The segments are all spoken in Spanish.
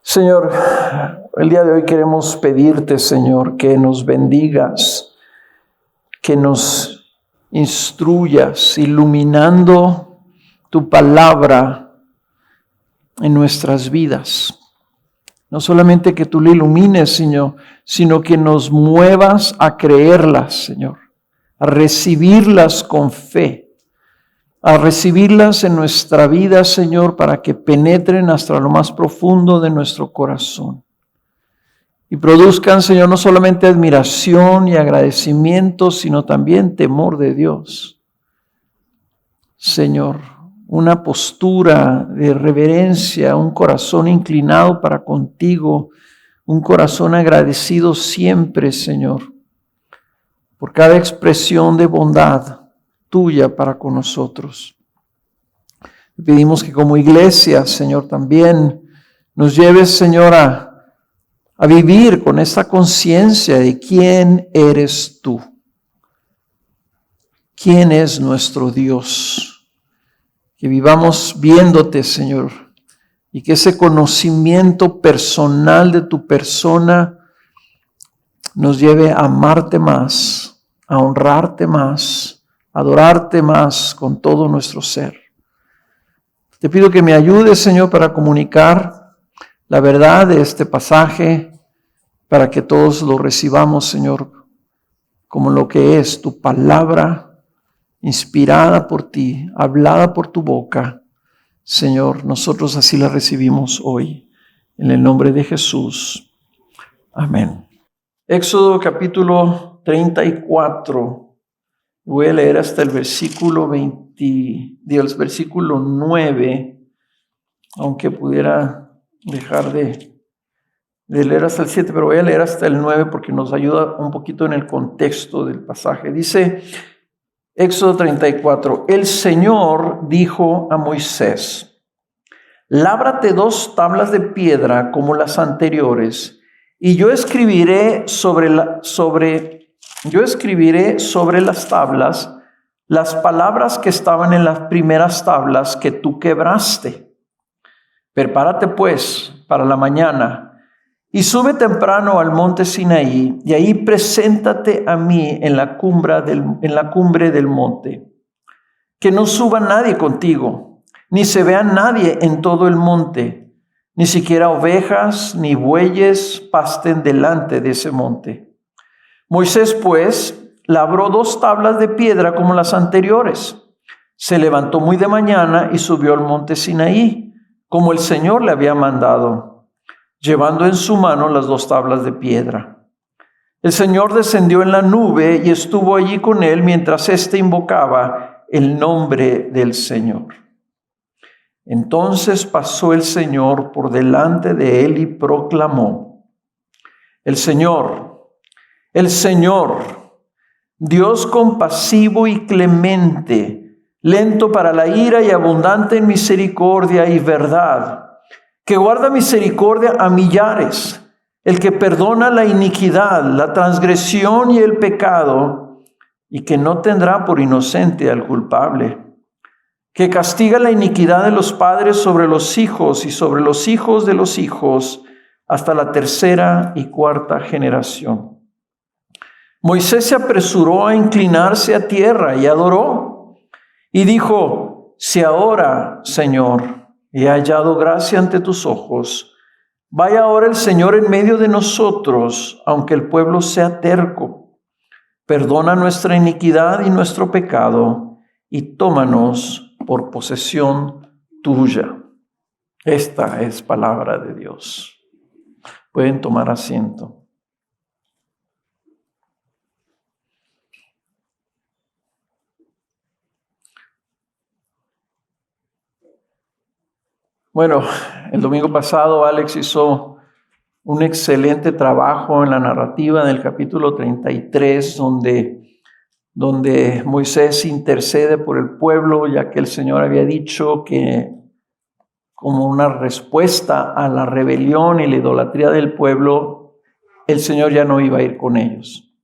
Señor, el día de hoy queremos pedirte, Señor, que nos bendigas, que nos instruyas, iluminando tu palabra en nuestras vidas. No solamente que tú la ilumines, Señor, sino que nos muevas a creerlas, Señor, a recibirlas con fe, a recibirlas en nuestra vida, Señor, para que penetren hasta lo más profundo de nuestro corazón. Y produzcan, Señor, no solamente admiración y agradecimiento, sino también temor de Dios. Señor, una postura de reverencia, un corazón inclinado para contigo, un corazón agradecido siempre, Señor, por cada expresión de bondad tuya para con nosotros. Te pedimos que como iglesia, Señor, también nos lleves, Señor, a vivir con esta conciencia de quién eres tú. ¿Quién es nuestro Dios? Que vivamos viéndote, Señor, y que ese conocimiento personal de tu persona nos lleve a amarte más, a honrarte más, a adorarte más con todo nuestro ser. Te pido que me ayudes, Señor, para comunicar la verdad de este pasaje, para que todos lo recibamos, Señor, como lo que es tu palabra, inspirada por ti, hablada por tu boca. Señor, nosotros así la recibimos hoy, en el nombre de Jesús. Amén. Éxodo capítulo 34. Voy a leer hasta el versículo 9, aunque pudiera dejar de leer hasta el 7, pero voy a leer hasta el 9 porque nos ayuda un poquito en el contexto del pasaje. Dice Éxodo 34, el Señor dijo a Moisés: lábrate 2 tablas de piedra como las anteriores, y yo escribiré sobre las tablas las palabras que estaban en las primeras tablas que tú quebraste. Prepárate pues para la mañana y sube temprano al monte Sinaí, y ahí preséntate a mí en la cumbre del monte. Que no suba nadie contigo, ni se vea nadie en todo el monte, ni siquiera ovejas ni bueyes pasten delante de ese monte. Moisés, pues, labró 2 tablas de piedra como las anteriores. Se levantó muy de mañana y subió al monte Sinaí, como el Señor le había mandado, llevando en su mano las 2 tablas de piedra. El Señor descendió en la nube y estuvo allí con él mientras éste invocaba el nombre del Señor. Entonces pasó el Señor por delante de él y proclamó: El Señor, Dios compasivo y clemente, lento para la ira y abundante en misericordia y verdad, que guarda misericordia a millares, el que perdona la iniquidad, la transgresión y el pecado, y que no tendrá por inocente al culpable, que castiga la iniquidad de los padres sobre los hijos y sobre los hijos de los hijos, hasta la 3ª y 4ª generación. Moisés se apresuró a inclinarse a tierra y adoró, y dijo: si ahora, Señor, he hallado gracia ante tus ojos, vaya ahora el Señor en medio de nosotros, aunque el pueblo sea terco. Perdona nuestra iniquidad y nuestro pecado, y tómanos por posesión tuya. Esta es palabra de Dios. Pueden tomar asiento. Bueno, el domingo pasado Alex hizo un excelente trabajo en la narrativa del capítulo 33, donde Moisés intercede por el pueblo, ya que el Señor había dicho que como una respuesta a la rebelión y la idolatría del pueblo, el Señor ya no iba a ir con ellos.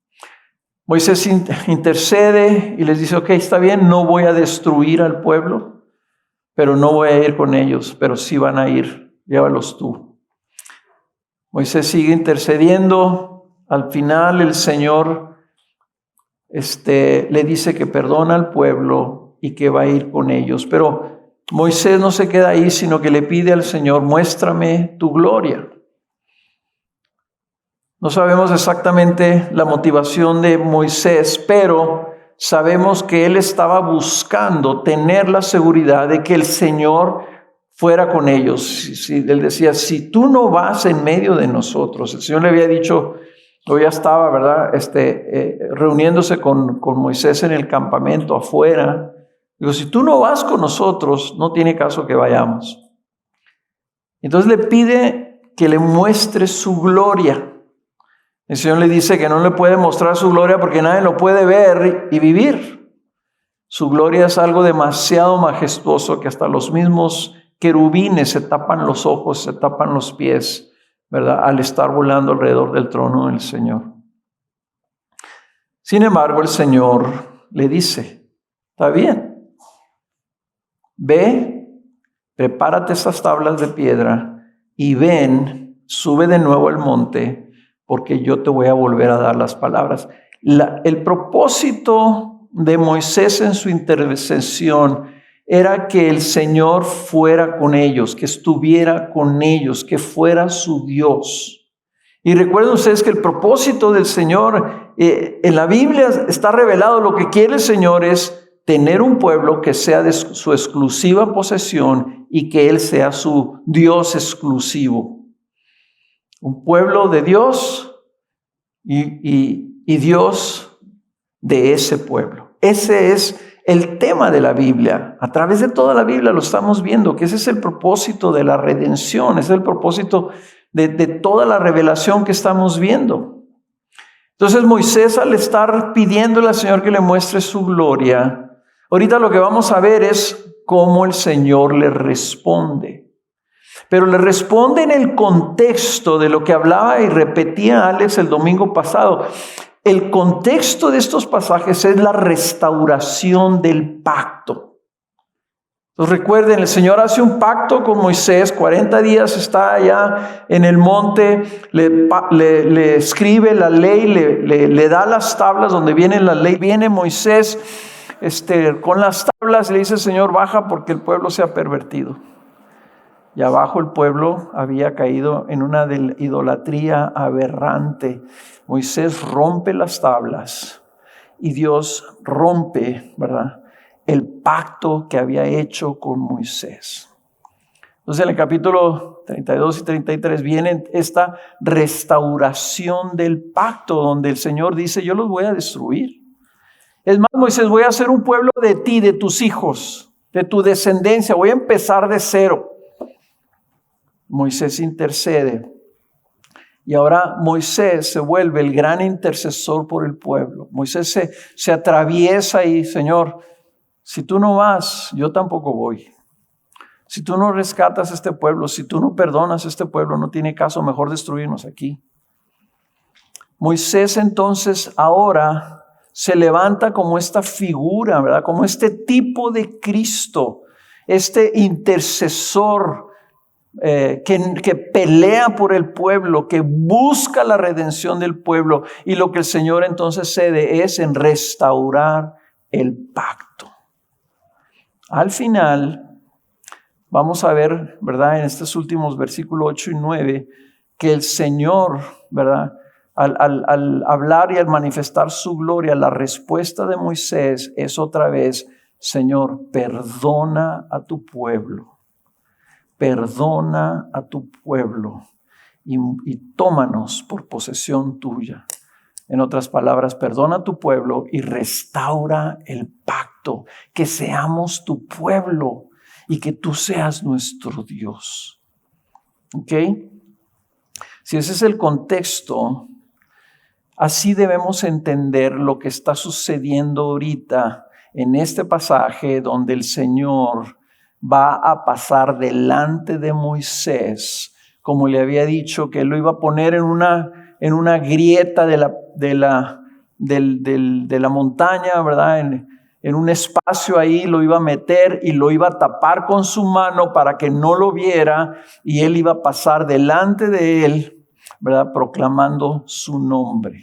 Moisés intercede y les dice: ok, está bien, no voy a destruir al pueblo, pero no voy a ir con ellos, pero sí van a ir, llévalos tú. Moisés sigue intercediendo. Al final el Señor le dice que perdona al pueblo y que va a ir con ellos. Pero Moisés no se queda ahí, sino que le pide al Señor, muéstrame tu gloria. No sabemos exactamente la motivación de Moisés, pero sabemos que él estaba buscando tener la seguridad de que el Señor fuera con ellos. Él decía, si tú no vas en medio de nosotros, el Señor le había dicho, o ya estaba, ¿verdad? Reuniéndose con Moisés en el campamento afuera. Digo, si tú no vas con nosotros, no tiene caso que vayamos. Entonces le pide que le muestre su gloria. El Señor le dice que no le puede mostrar su gloria porque nadie lo puede ver y vivir. Su gloria es algo demasiado majestuoso que hasta los mismos querubines se tapan los ojos, se tapan los pies, ¿verdad? Al estar volando alrededor del trono del Señor. Sin embargo, el Señor le dice, está bien, ve, prepárate esas tablas de piedra y ven, sube de nuevo al monte, porque yo te voy a volver a dar las palabras. El propósito de Moisés en su intercesión era que el Señor fuera con ellos, que estuviera con ellos, que fuera su Dios. Y recuerden ustedes que el propósito del Señor, en la Biblia está revelado, lo que quiere el Señor es tener un pueblo que sea de su exclusiva posesión y que Él sea su Dios exclusivo. Un pueblo de Dios y Dios de ese pueblo. Ese es el tema de la Biblia. A través de toda la Biblia lo estamos viendo, que ese es el propósito de la redención, ese es el propósito de toda la revelación que estamos viendo. Entonces Moisés, al estar pidiéndole al Señor que le muestre su gloria, ahorita lo que vamos a ver es cómo el Señor le responde. Pero le responde en el contexto de lo que hablaba y repetía Alex el domingo pasado. El contexto de estos pasajes es la restauración del pacto. Entonces recuerden, el Señor hace un pacto con Moisés, 40 días está allá en el monte, le escribe la ley, le da las tablas donde viene la ley. Viene Moisés con las tablas y le dice, Señor, baja porque el pueblo se ha pervertido. Y abajo el pueblo había caído en una idolatría aberrante. Moisés rompe las tablas y Dios rompe, ¿verdad?, el pacto que había hecho con Moisés. Entonces en el capítulo 32 y 33 viene esta restauración del pacto donde el Señor dice, yo los voy a destruir. Es más, Moisés, voy a hacer un pueblo de ti, de tus hijos, de tu descendencia. Voy a empezar de cero. Moisés intercede y ahora Moisés se vuelve el gran intercesor por el pueblo. Moisés se atraviesa y, Señor, si tú no vas, yo tampoco voy. Si tú no rescatas a este pueblo, si tú no perdonas a este pueblo, no tiene caso, mejor destruirnos aquí. Moisés entonces ahora se levanta como esta figura, ¿verdad? Como este tipo de Cristo, este intercesor que pelea por el pueblo, que busca la redención del pueblo, y lo que el Señor entonces cede es en restaurar el pacto. Al final vamos a ver, ¿verdad?, en estos últimos versículos 8 y 9, que el Señor, ¿verdad?, al hablar y al manifestar su gloria, la respuesta de Moisés es otra vez, Señor, perdona a tu pueblo. Perdona a tu pueblo y tómanos por posesión tuya. En otras palabras, perdona a tu pueblo y restaura el pacto, que seamos tu pueblo y que tú seas nuestro Dios. ¿Ok? Si ese es el contexto, así debemos entender lo que está sucediendo ahorita en este pasaje donde el Señor va a pasar delante de Moisés, como le había dicho que él lo iba a poner en una grieta de la montaña, ¿verdad? En un espacio ahí lo iba a meter y lo iba a tapar con su mano para que no lo viera, y él iba a pasar delante de él ¿verdad? Proclamando su nombre.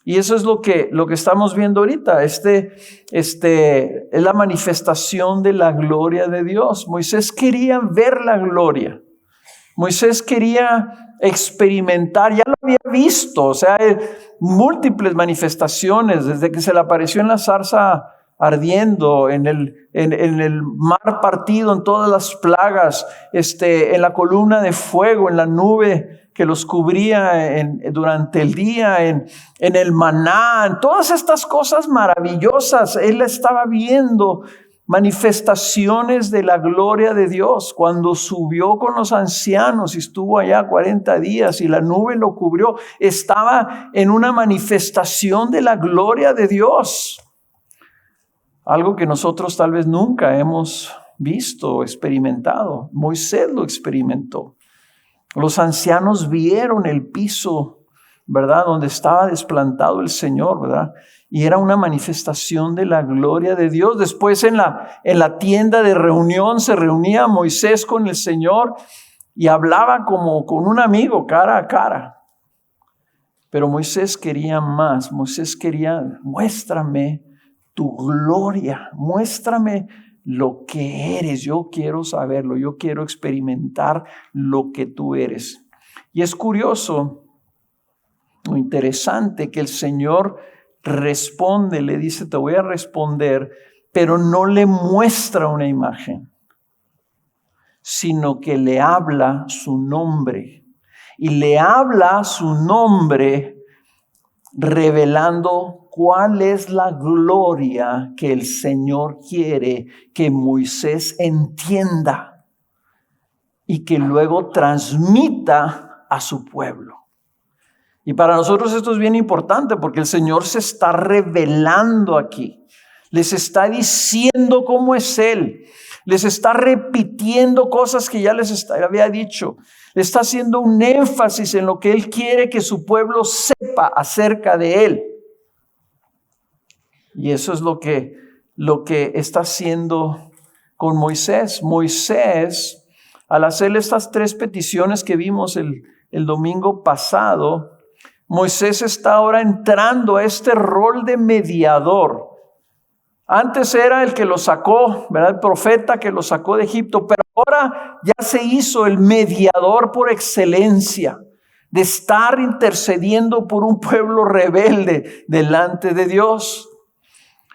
Y eso es lo que estamos viendo ahorita. Es la manifestación de la gloria de Dios. Moisés quería ver la gloria. Moisés quería experimentar, ya lo había visto, o sea, múltiples manifestaciones, desde que se le apareció en la zarza ardiendo, en el mar partido, en todas las plagas, en la columna de fuego, en la nube que los cubría durante el día, en el maná, en todas estas cosas maravillosas. Él estaba viendo manifestaciones de la gloria de Dios. Cuando subió con los ancianos y estuvo allá 40 días y la nube lo cubrió, estaba en una manifestación de la gloria de Dios. Algo que nosotros tal vez nunca hemos visto o experimentado. Moisés lo experimentó. Los ancianos vieron el piso, ¿verdad? Donde estaba desplantado el Señor, ¿verdad? Y era una manifestación de la gloria de Dios. Después en la tienda de reunión se reunía Moisés con el Señor y hablaba como con un amigo, cara a cara. Pero Moisés quería más. Moisés quería, muéstrame tu gloria, muéstrame lo que eres. Yo quiero saberlo, yo quiero experimentar lo que tú eres. Y es curioso, lo interesante que el Señor responde, le dice, te voy a responder, pero no le muestra una imagen, sino que le habla su nombre. Y le habla su nombre revelando cuál es la gloria que el Señor quiere que Moisés entienda y que luego transmita a su pueblo. Y para nosotros esto es bien importante porque el Señor se está revelando aquí. Les está diciendo cómo es Él. Les está repitiendo cosas que ya les había dicho. Le está haciendo un énfasis en lo que Él quiere que su pueblo sepa acerca de Él. Y eso es lo que está haciendo con Moisés. Moisés, al hacerle estas 3 peticiones que vimos el domingo pasado, Moisés está ahora entrando a este rol de mediador. Antes era el que lo sacó, ¿verdad? El profeta que lo sacó de Egipto, pero ahora ya se hizo el mediador por excelencia, de estar intercediendo por un pueblo rebelde delante de Dios.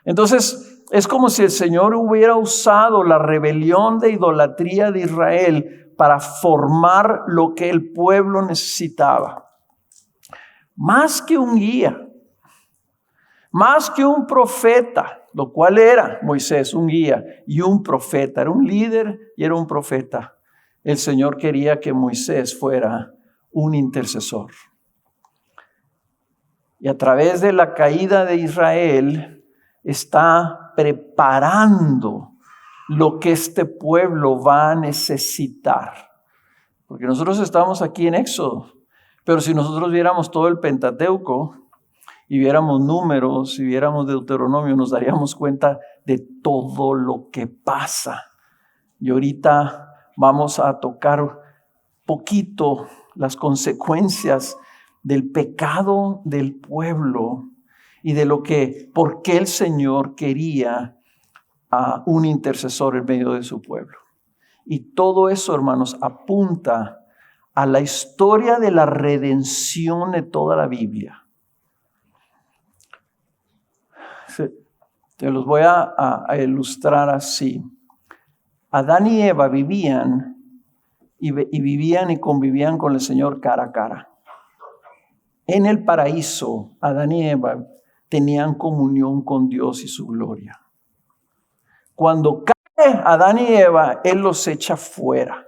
Entonces, es como si el Señor hubiera usado la rebelión de idolatría de Israel para formar lo que el pueblo necesitaba. Más que un guía, más que un profeta, lo cual era Moisés, un guía y un profeta. Era un líder y era un profeta. El Señor quería que Moisés fuera un intercesor. Y a través de la caída de Israel, está preparando lo que este pueblo va a necesitar. Porque nosotros estamos aquí en Éxodo, pero si nosotros viéramos todo el Pentateuco y viéramos Números y viéramos Deuteronomio, nos daríamos cuenta de todo lo que pasa. Y ahorita vamos a tocar poquito las consecuencias del pecado del pueblo y de por qué el Señor quería a un intercesor en medio de su pueblo. Y todo eso, hermanos, apunta a la historia de la redención de toda la Biblia. Te los voy a ilustrar así. Adán y Eva vivían y convivían con el Señor cara a cara. En el paraíso, Adán y Eva tenían comunión con Dios y su gloria. Cuando cae Adán y Eva, Él los echa fuera.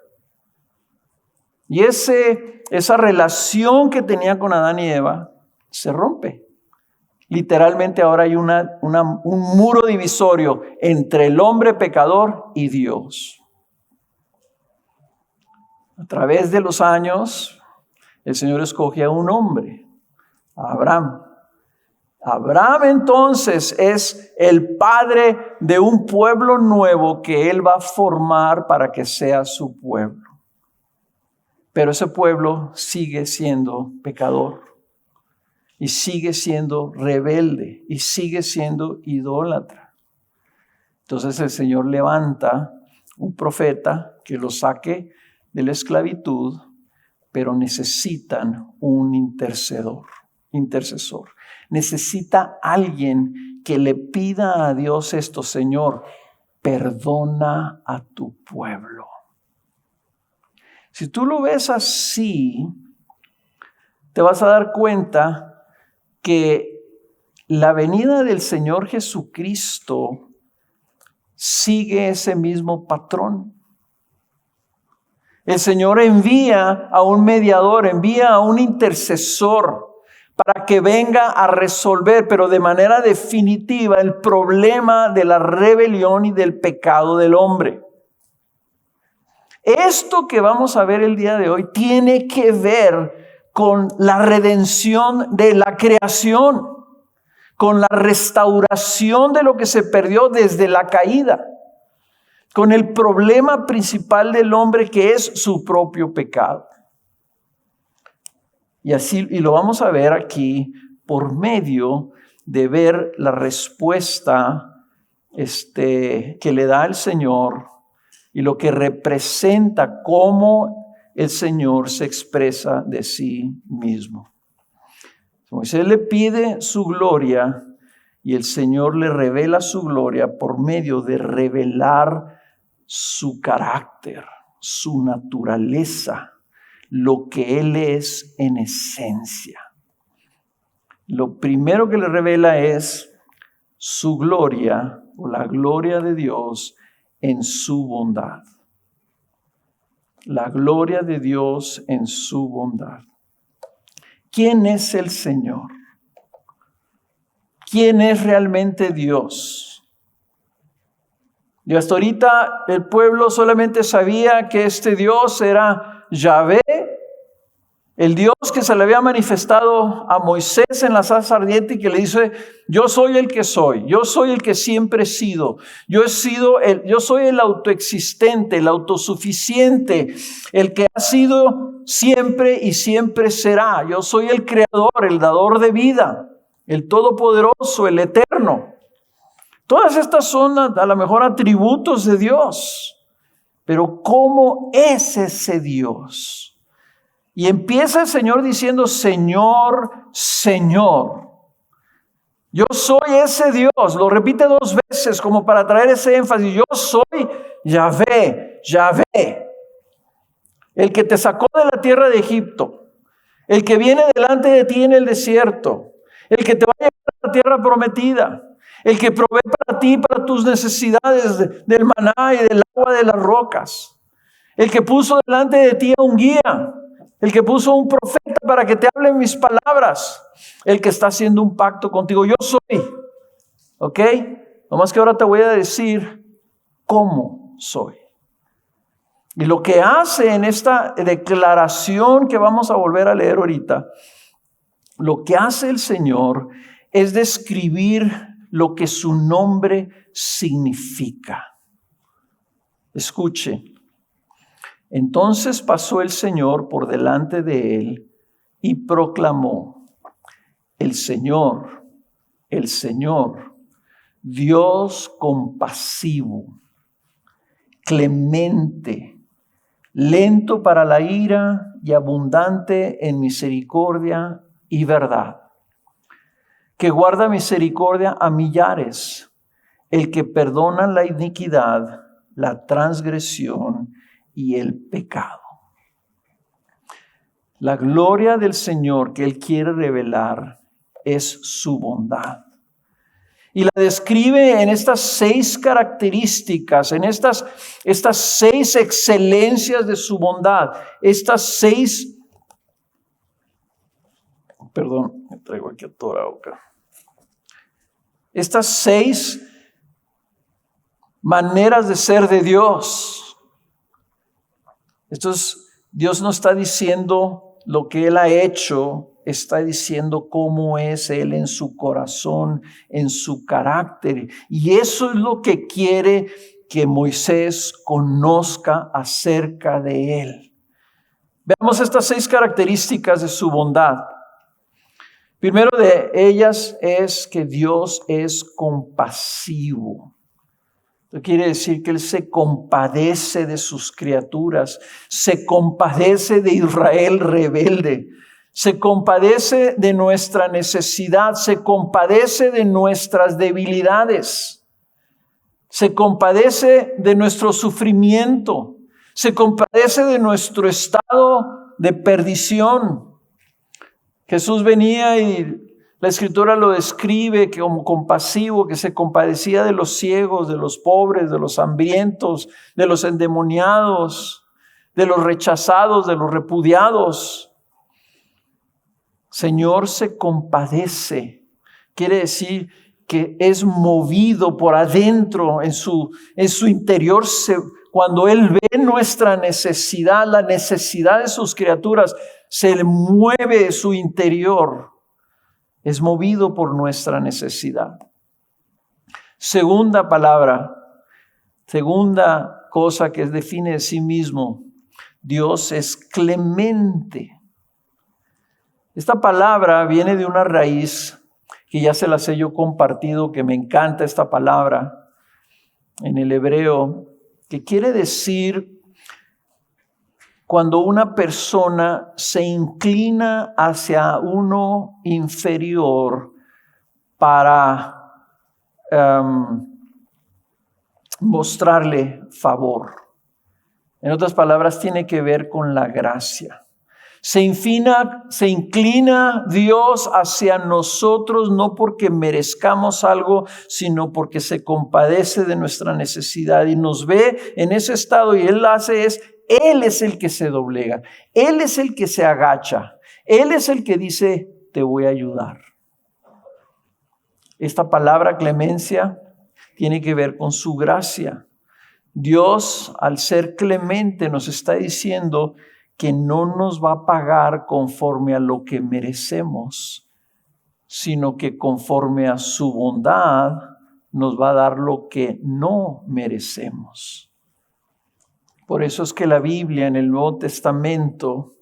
Y esa relación que tenía con Adán y Eva se rompe. Literalmente ahora hay un muro divisorio entre el hombre pecador y Dios. A través de los años, el Señor escoge a un hombre, a Abraham. Abraham entonces es el padre de un pueblo nuevo que Él va a formar para que sea su pueblo. Pero ese pueblo sigue siendo pecador y sigue siendo rebelde y sigue siendo idólatra. Entonces el Señor levanta un profeta que los saque de la esclavitud, pero necesitan un intercesor. Necesita alguien que le pida a Dios esto: Señor, perdona a tu pueblo. Si tú lo ves así, te vas a dar cuenta que la venida del Señor Jesucristo sigue ese mismo patrón. El Señor envía a un mediador, envía a un intercesor para que venga a resolver, pero de manera definitiva, el problema de la rebelión y del pecado del hombre. Esto que vamos a ver el día de hoy tiene que ver con la redención de la creación, con la restauración de lo que se perdió desde la caída, con el problema principal del hombre, que es su propio pecado. Y lo vamos a ver aquí por medio de ver la respuesta que le da el Señor y lo que representa cómo el Señor se expresa de sí mismo. Moisés le pide su gloria y el Señor le revela su gloria por medio de revelar su carácter, su naturaleza, lo que Él es en esencia. Lo primero que le revela es su gloria, o la gloria de Dios en su bondad. La gloria de Dios en su bondad. ¿Quién es el Señor? ¿Quién es realmente Dios? Y hasta ahorita el pueblo solamente sabía que este Dios era Yahvé, el Dios que se le había manifestado a Moisés en la zarza ardiente y que le dice: yo soy el que soy, yo soy el que siempre he sido, yo soy el autoexistente, el autosuficiente, el que ha sido siempre y siempre será. Yo soy el creador, el dador de vida, el todopoderoso, el eterno. Todas estas son a lo mejor atributos de Dios, pero ¿cómo es ese Dios? Y empieza el Señor diciendo: Señor, Señor. Yo soy ese Dios. Lo repite 2 veces como para traer ese énfasis. Yo soy Yahvé, Yahvé. El que te sacó de la tierra de Egipto. El que viene delante de ti en el desierto. El que te va a llevar a la tierra prometida. El que provee para ti, para tus necesidades del maná y del agua de las rocas. El que puso delante de ti a un guía. El que puso un profeta para que te hable mis palabras. El que está haciendo un pacto contigo. Yo soy. ¿Ok? Nomás que ahora te voy a decir cómo soy. Y lo que hace en esta declaración que vamos a volver a leer ahorita, lo que hace el Señor es describir lo que su nombre significa. Escuche. Entonces pasó el Señor por delante de él y proclamó: el Señor, Dios compasivo, clemente, lento para la ira y abundante en misericordia y verdad, que guarda misericordia a millares, el que perdona la iniquidad, la transgresión y el pecado. La gloria del Señor que Él quiere revelar es su bondad. Y la describe en estas 6 características, en estas 6 excelencias de su bondad. Estas 6, me traigo aquí atorado acá. Estas 6 maneras de ser de Dios. Dios no está diciendo lo que Él ha hecho, está diciendo cómo es Él en su corazón, en su carácter. Y eso es lo que quiere que Moisés conozca acerca de Él. Veamos estas 6 características de su bondad. Primero de ellas es que Dios es compasivo. Esto quiere decir que Él se compadece de sus criaturas, se compadece de Israel rebelde, se compadece de nuestra necesidad, se compadece de nuestras debilidades, se compadece de nuestro sufrimiento, se compadece de nuestro estado de perdición. Jesús venía y la Escritura lo describe como compasivo, que se compadecía de los ciegos, de los pobres, de los hambrientos, de los endemoniados, de los rechazados, de los repudiados. Señor se compadece. Quiere decir que es movido por adentro, en su interior. Cuando Él ve nuestra necesidad, la necesidad de sus criaturas, se le mueve su interior. Es movido por nuestra necesidad. Segunda palabra, segunda cosa que define de sí mismo, Dios es clemente. Esta palabra viene de una raíz que ya se las he yo compartido, que me encanta esta palabra en el hebreo, que quiere decir cuando una persona se inclina hacia uno inferior para mostrarle favor. En otras palabras, tiene que ver con la gracia. Se inclina Dios hacia nosotros no porque merezcamos algo, sino porque se compadece de nuestra necesidad y nos ve en ese estado, y Él es el que se doblega, Él es el que se agacha, Él es el que dice, te voy a ayudar. Esta palabra clemencia tiene que ver con su gracia. Dios, al ser clemente, nos está diciendo que no nos va a pagar conforme a lo que merecemos, sino que conforme a su bondad nos va a dar lo que no merecemos. Por eso es que la Biblia en el Nuevo Testamento,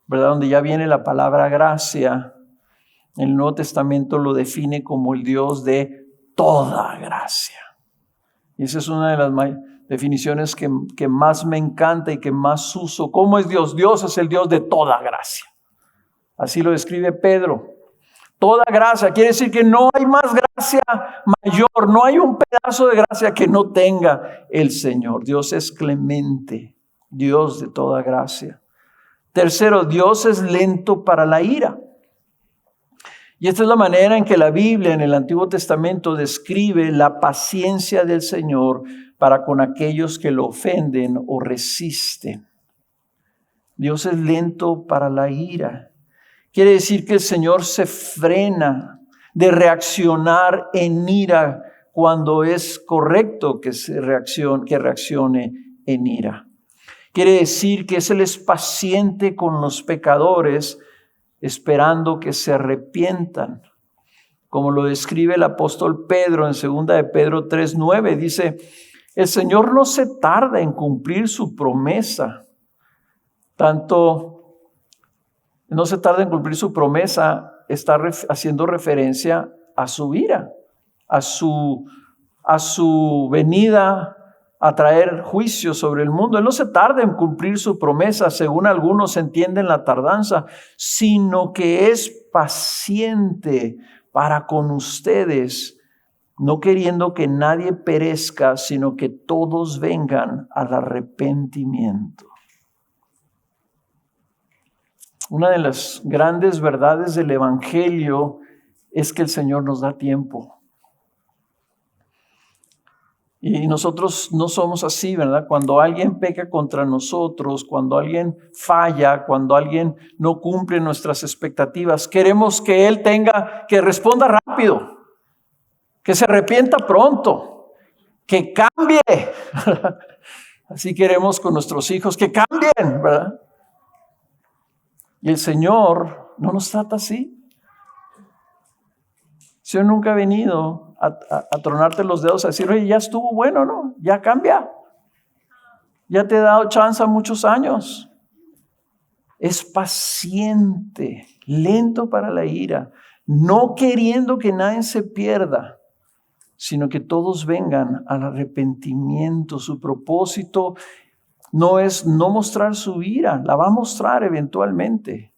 ¿verdad?, donde ya viene la palabra gracia, el Nuevo Testamento lo define como el Dios de toda gracia. Y esa es una de las definiciones que más me encanta y que más uso. ¿Cómo es Dios? Dios es el Dios de toda gracia. Así lo describe Pedro. Toda gracia quiere decir que no hay más gracia mayor, no hay un pedazo de gracia que no tenga el Señor. Dios es clemente, Dios de toda gracia. Tercero, Dios es lento para la ira. Y esta es la manera en que la Biblia en el Antiguo Testamento describe la paciencia del Señor para con aquellos que lo ofenden o resisten. Dios es lento para la ira. Quiere decir que el Señor se frena de reaccionar en ira cuando es correcto que reaccione en ira. Quiere decir que Él es paciente con los pecadores, esperando que se arrepientan. Como lo describe el apóstol Pedro en 2 de Pedro 3:9, dice, el Señor no se tarda en cumplir su promesa, no se tarda en cumplir su promesa, está haciendo referencia a su ira, a su venida a traer juicio sobre el mundo. Él no se tarda en cumplir su promesa, según algunos entienden la tardanza, sino que es paciente para con ustedes, no queriendo que nadie perezca, sino que todos vengan al arrepentimiento. Una de las grandes verdades del Evangelio es que el Señor nos da tiempo. Y nosotros no somos así, ¿verdad? Cuando alguien peca contra nosotros, cuando alguien falla, cuando alguien no cumple nuestras expectativas, queremos que Él que responda rápido, que se arrepienta pronto, que cambie. Así queremos con nuestros hijos, que cambien, ¿verdad? Y el Señor no nos trata así. El Señor nunca ha venido a tronarte los dedos a decir, oye, ya estuvo bueno, ¿no? Ya cambia. Ya te he dado chance muchos años. es paciente, lento para la ira, no queriendo que nadie se pierda, sino que todos vengan al arrepentimiento. Su propósito no es no mostrar su ira, la va a mostrar eventualmente.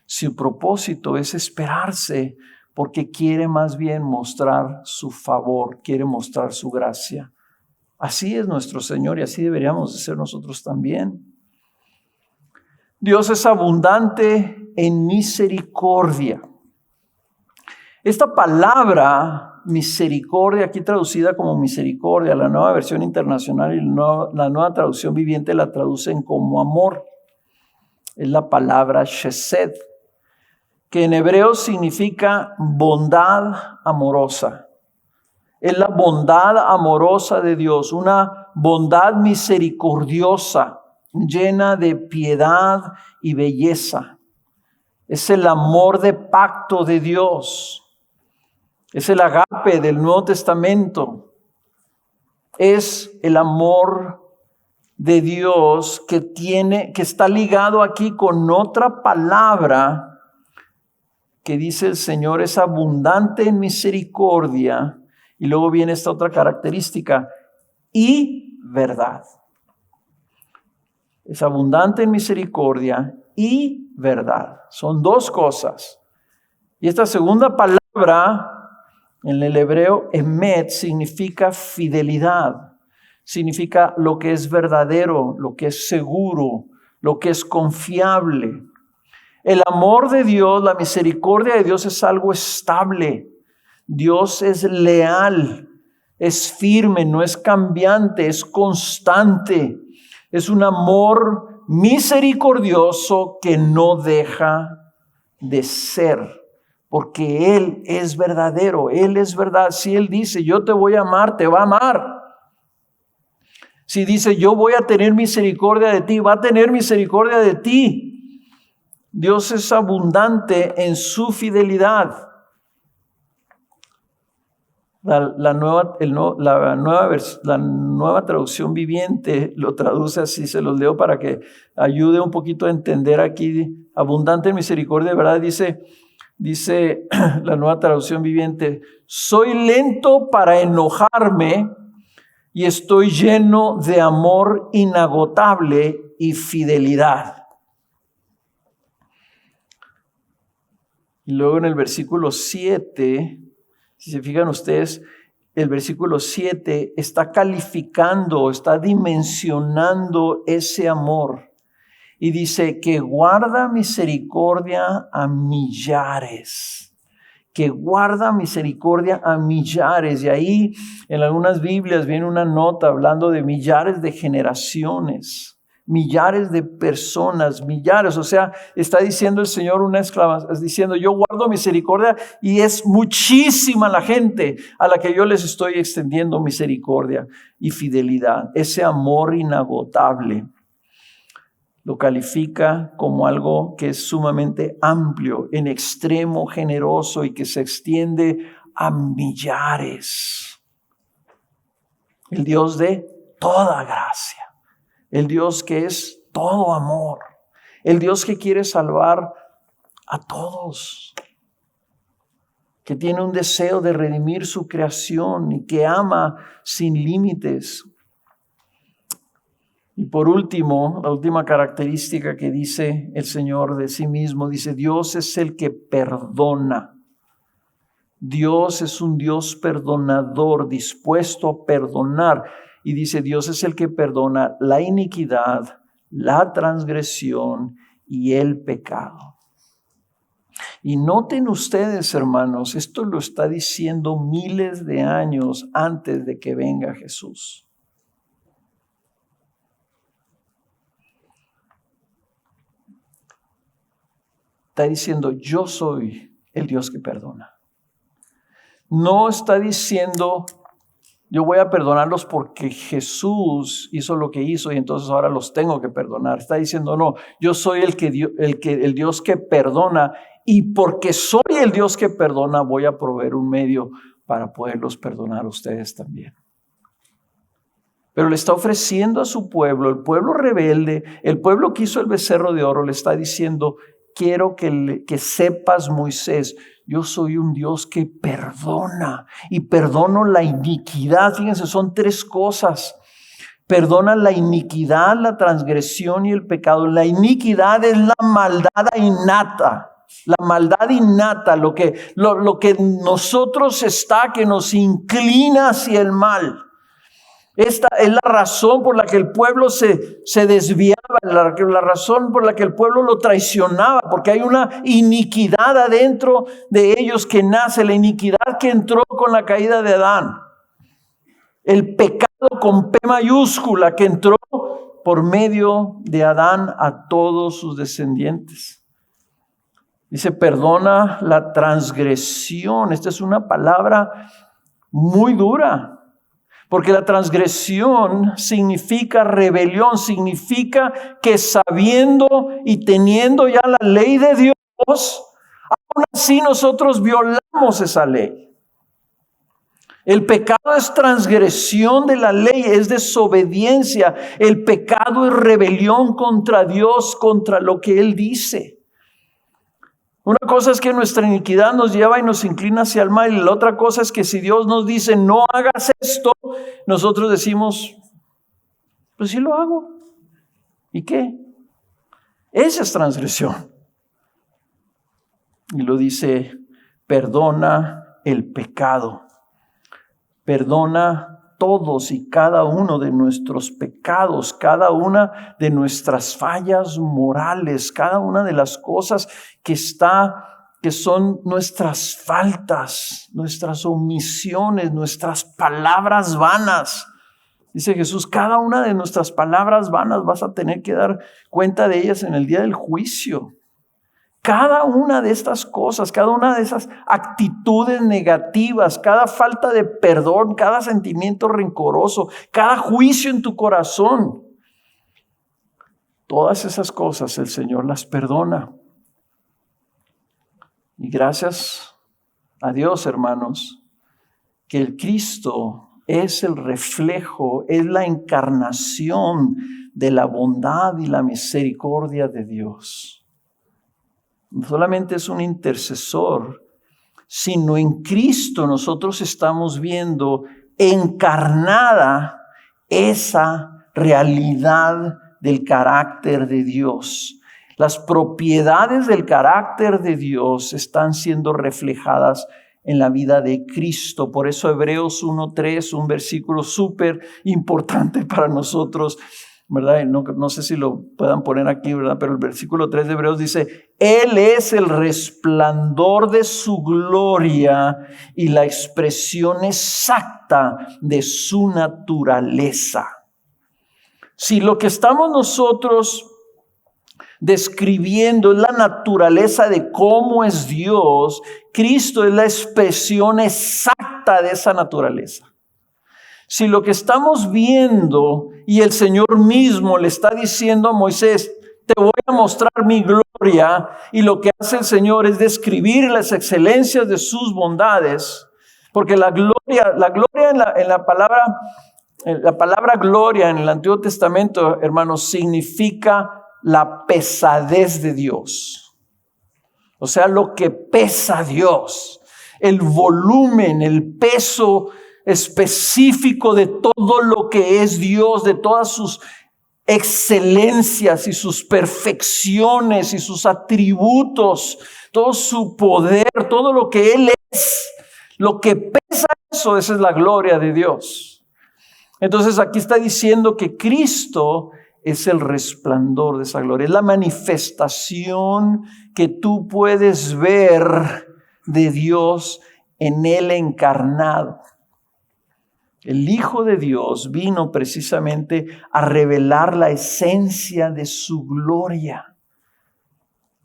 Su propósito es esperarse porque quiere más bien mostrar su favor, quiere mostrar su gracia. Así es nuestro Señor y así deberíamos de ser nosotros también. Dios es abundante en misericordia. Esta palabra misericordia, aquí traducida como misericordia, la Nueva Versión Internacional y la Nueva Traducción Viviente la traducen como amor. Es la palabra chesed, que en hebreo significa bondad amorosa. Es la bondad amorosa de Dios, una bondad misericordiosa, llena de piedad y belleza. Es el amor de pacto de Dios. Es el agape del Nuevo Testamento. Es el amor de Dios que está ligado aquí con otra palabra que dice el Señor es abundante en misericordia. Y luego viene esta otra característica, y verdad. Es abundante en misericordia y verdad. Son dos cosas. Y esta segunda palabra en el hebreo, emet, significa fidelidad. Significa lo que es verdadero, lo que es seguro, lo que es confiable. El amor de Dios, la misericordia de Dios es algo estable. Dios es leal, es firme, no es cambiante, es constante. Es un amor misericordioso que no deja de ser, porque Él es verdadero, Él es verdad. Si Él dice, yo te voy a amar, te va a amar. Si dice, yo voy a tener misericordia de ti, va a tener misericordia de ti. Dios es abundante en su fidelidad. La nueva traducción viviente lo traduce así, se los leo para que ayude un poquito a entender aquí. Abundante en misericordia, ¿verdad? Dice la nueva traducción viviente, soy lento para enojarme y estoy lleno de amor inagotable y fidelidad. Y luego en el versículo 7, si se fijan ustedes, el versículo 7 está calificando, está dimensionando ese amor. Y dice que guarda misericordia a millares. Que guarda misericordia a millares. Y ahí en algunas Biblias viene una nota hablando de millares de generaciones. Millares de personas, millares, o sea, está diciendo el Señor una exclamación, diciendo yo guardo misericordia y es muchísima la gente a la que yo les estoy extendiendo misericordia y fidelidad. Ese amor inagotable lo califica como algo que es sumamente amplio, en extremo generoso y que se extiende a millares. El Dios de toda gracia. El Dios que es todo amor. El Dios que quiere salvar a todos. Que tiene un deseo de redimir su creación y que ama sin límites. Y por último, la última característica que dice el Señor de sí mismo, dice, Dios es el que perdona. Dios es un Dios perdonador, dispuesto a perdonar. Y dice, Dios es el que perdona la iniquidad, la transgresión y el pecado. Y noten ustedes, hermanos, esto lo está diciendo miles de años antes de que venga Jesús. Está diciendo, yo soy el Dios que perdona. No está diciendo, yo voy a perdonarlos porque Jesús hizo lo que hizo y entonces ahora los tengo que perdonar. Está diciendo, no, yo soy el Dios que perdona y porque soy el Dios que perdona voy a proveer un medio para poderlos perdonar a ustedes también. Pero le está ofreciendo a su pueblo, el pueblo rebelde, el pueblo que hizo el becerro de oro, le está diciendo, quiero que sepas, Moisés, yo soy un Dios que perdona y perdono la iniquidad. Fíjense, son 3 cosas. Perdona la iniquidad, la transgresión y el pecado. La iniquidad es la maldad innata. La maldad innata, lo que nosotros está, que nos inclina hacia el mal. Esta es la razón por la que el pueblo se desviaba, la razón por la que el pueblo lo traicionaba, porque hay una iniquidad adentro de ellos que nace, la iniquidad que entró con la caída de Adán. El pecado con P mayúscula que entró por medio de Adán a todos sus descendientes. Dice, perdona la transgresión. Esta es una palabra muy dura. Porque la transgresión significa rebelión, significa que sabiendo y teniendo ya la ley de Dios, aún así nosotros violamos esa ley. El pecado es transgresión de la ley, es desobediencia. El pecado es rebelión contra Dios, contra lo que Él dice. Una cosa es que nuestra iniquidad nos lleva y nos inclina hacia el mal, y la otra cosa es que si Dios nos dice no hagas esto, nosotros decimos, pues sí lo hago. ¿Y qué? Esa es transgresión. Y lo dice, perdona el pecado. Perdona todos y cada uno de nuestros pecados, cada una de nuestras fallas morales, cada una de las cosas que son nuestras faltas, nuestras omisiones, nuestras palabras vanas. Dice Jesús, cada una de nuestras palabras vanas vas a tener que dar cuenta de ellas en el día del juicio. Cada una de estas cosas, cada una de esas actitudes negativas, cada falta de perdón, cada sentimiento rencoroso, cada juicio en tu corazón, todas esas cosas el Señor las perdona. Y gracias a Dios, hermanos, que el Cristo es el reflejo, es la encarnación de la bondad y la misericordia de Dios. No solamente es un intercesor, sino en Cristo nosotros estamos viendo encarnada esa realidad del carácter de Dios. Las propiedades del carácter de Dios están siendo reflejadas en la vida de Cristo. Por eso Hebreos 1:3, un versículo súper importante para nosotros, ¿verdad? No sé si lo puedan poner aquí, ¿verdad? Pero el versículo 3 de Hebreos dice, Él es el resplandor de su gloria y la expresión exacta de su naturaleza. Si lo que estamos nosotros describiendo es la naturaleza de cómo es Dios, Cristo es la expresión exacta de esa naturaleza. Si lo que estamos viendo y el Señor mismo le está diciendo a Moisés, te voy a mostrar mi gloria, y lo que hace el Señor es describir las excelencias de sus bondades, porque la gloria en la palabra gloria en el Antiguo Testamento, hermanos, significa la pesadez de Dios. O sea, lo que pesa Dios, el volumen, el peso específico de todo lo que es Dios, de todas sus excelencias y sus perfecciones y sus atributos, todo su poder, todo lo que Él es, lo que pesa eso, esa es la gloria de Dios. Entonces aquí está diciendo que Cristo es el resplandor de esa gloria, es la manifestación que tú puedes ver de Dios en Él encarnado. El Hijo de Dios vino precisamente a revelar la esencia de su gloria.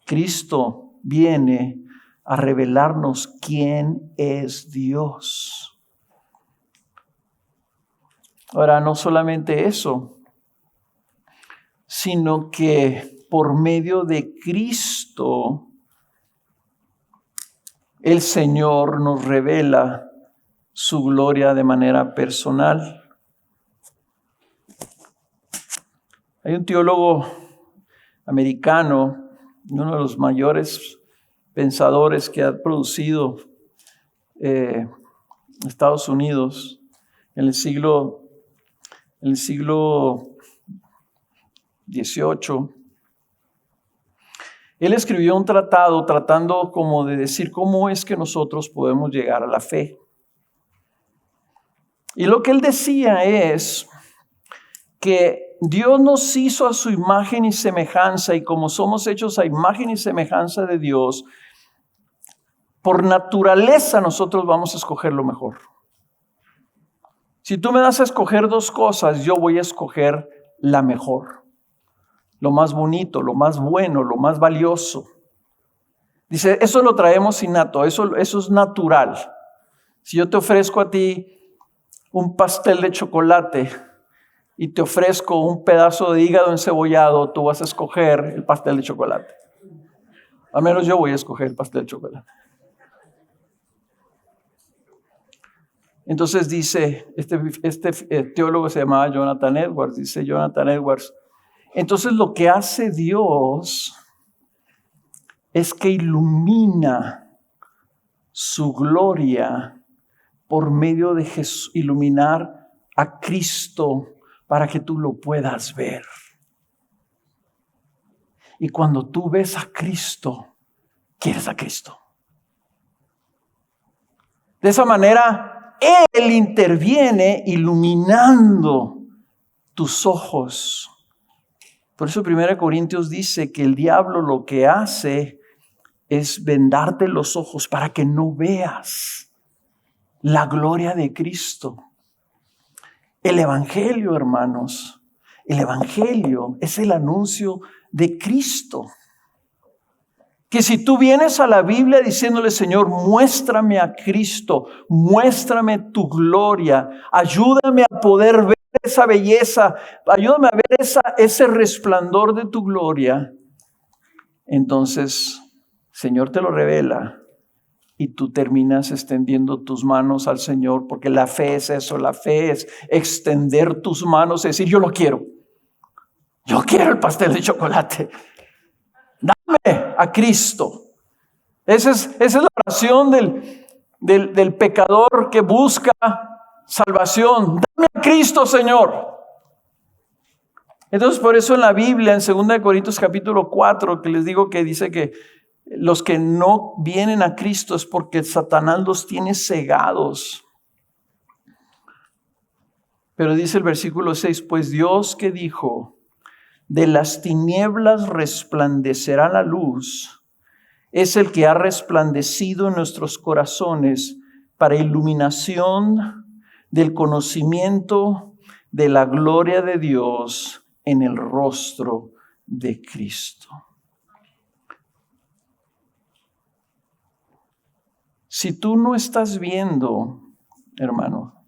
Cristo viene a revelarnos quién es Dios. Ahora, no solamente eso, sino que por medio de Cristo, el Señor nos revela su gloria de manera personal. Hay un teólogo americano, uno de los mayores pensadores que ha producido Estados Unidos en el siglo XVIII. Él escribió un tratado tratando como de decir cómo es que nosotros podemos llegar a la fe. Y lo que él decía es que Dios nos hizo a su imagen y semejanza, y como somos hechos a imagen y semejanza de Dios, por naturaleza nosotros vamos a escoger lo mejor. Si tú me das a escoger dos cosas, yo voy a escoger la mejor, lo más bonito, lo más bueno, lo más valioso. Dice, eso lo traemos innato, eso es natural. Si yo te ofrezco a ti un pastel de chocolate y te ofrezco un pedazo de hígado encebollado, tú vas a escoger el pastel de chocolate. Al menos yo voy a escoger el pastel de chocolate. Entonces dice, este teólogo se llamaba Jonathan Edwards, dice Jonathan Edwards, entonces lo que hace Dios es que ilumina su gloria por medio de Jesús, iluminar a Cristo para que tú lo puedas ver. Y cuando tú ves a Cristo, quieres a Cristo. De esa manera, Él interviene iluminando tus ojos. Por eso 1 Corintios dice que el diablo lo que hace es vendarte los ojos para que no veas la gloria de Cristo. El Evangelio, hermanos, el Evangelio es el anuncio de Cristo. Que si tú vienes a la Biblia diciéndole, Señor, muéstrame a Cristo, muéstrame tu gloria, ayúdame a poder ver esa belleza, ayúdame a ver ese resplandor de tu gloria, entonces, Señor te lo revela y tú terminas extendiendo tus manos al Señor, porque la fe es eso, la fe es extender tus manos, es decir, yo lo quiero. Yo quiero el pastel de chocolate. Dame a Cristo. Esa es la oración del pecador que busca salvación. Dame a Cristo, Señor. Entonces, por eso en la Biblia, en 2 Corintios capítulo 4, que les digo que dice que los que no vienen a Cristo es porque Satanás los tiene cegados. Pero dice el versículo 6, pues Dios que dijo, de las tinieblas resplandecerá la luz, es el que ha resplandecido en nuestros corazones para iluminación del conocimiento de la gloria de Dios en el rostro de Cristo. Si tú no estás viendo, hermano,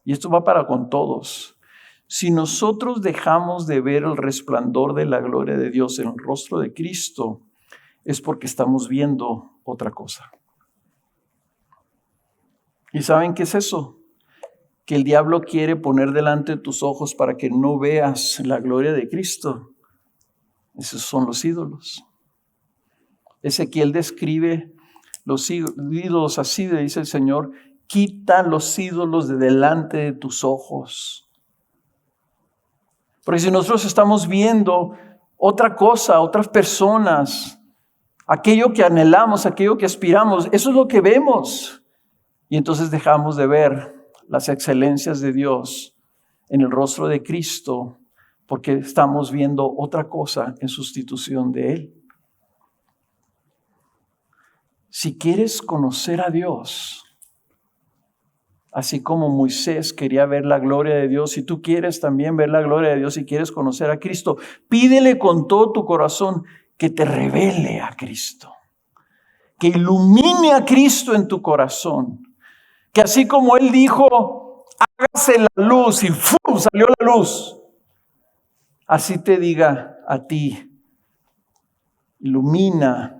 y esto va para con todos, si nosotros dejamos de ver el resplandor de la gloria de Dios en el rostro de Cristo, es porque estamos viendo otra cosa. ¿Y saben qué es eso? Que el diablo quiere poner delante de tus ojos para que no veas la gloria de Cristo. Esos son los ídolos. Ezequiel describe los ídolos así, le dice el Señor, quita los ídolos de delante de tus ojos. Porque si nosotros estamos viendo otra cosa, otras personas, aquello que anhelamos, aquello que aspiramos, eso es lo que vemos. Y entonces dejamos de ver las excelencias de Dios en el rostro de Cristo, porque estamos viendo otra cosa en sustitución de Él. Si quieres conocer a Dios, así como Moisés quería ver la gloria de Dios, si tú quieres también ver la gloria de Dios y quieres conocer a Cristo, pídele con todo tu corazón que te revele a Cristo, que ilumine a Cristo en tu corazón, que así como Él dijo, hágase la luz y ¡fum! Salió la luz, así te diga a ti, ilumina.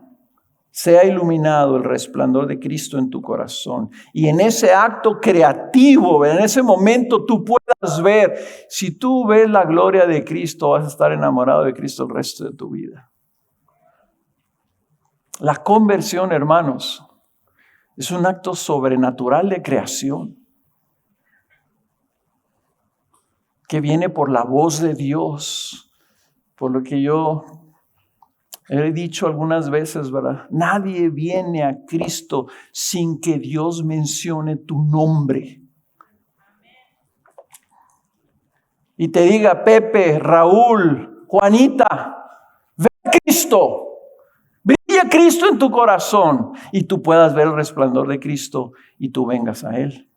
Sea iluminado el resplandor de Cristo en tu corazón. Y en ese acto creativo, en ese momento tú puedas puedas ver. Si tú ves la gloria de Cristo, vas a estar enamorado de Cristo el resto de tu vida. La conversión, hermanos, es un acto sobrenatural de creación que viene por la voz de Dios. Por lo que yo he dicho algunas veces, ¿verdad? Nadie viene a Cristo sin que Dios mencione tu nombre. Y te diga, Pepe, Raúl, Juanita, ve a Cristo. Brilla Cristo en tu corazón y tú puedas ver el resplandor de Cristo y tú vengas a Él.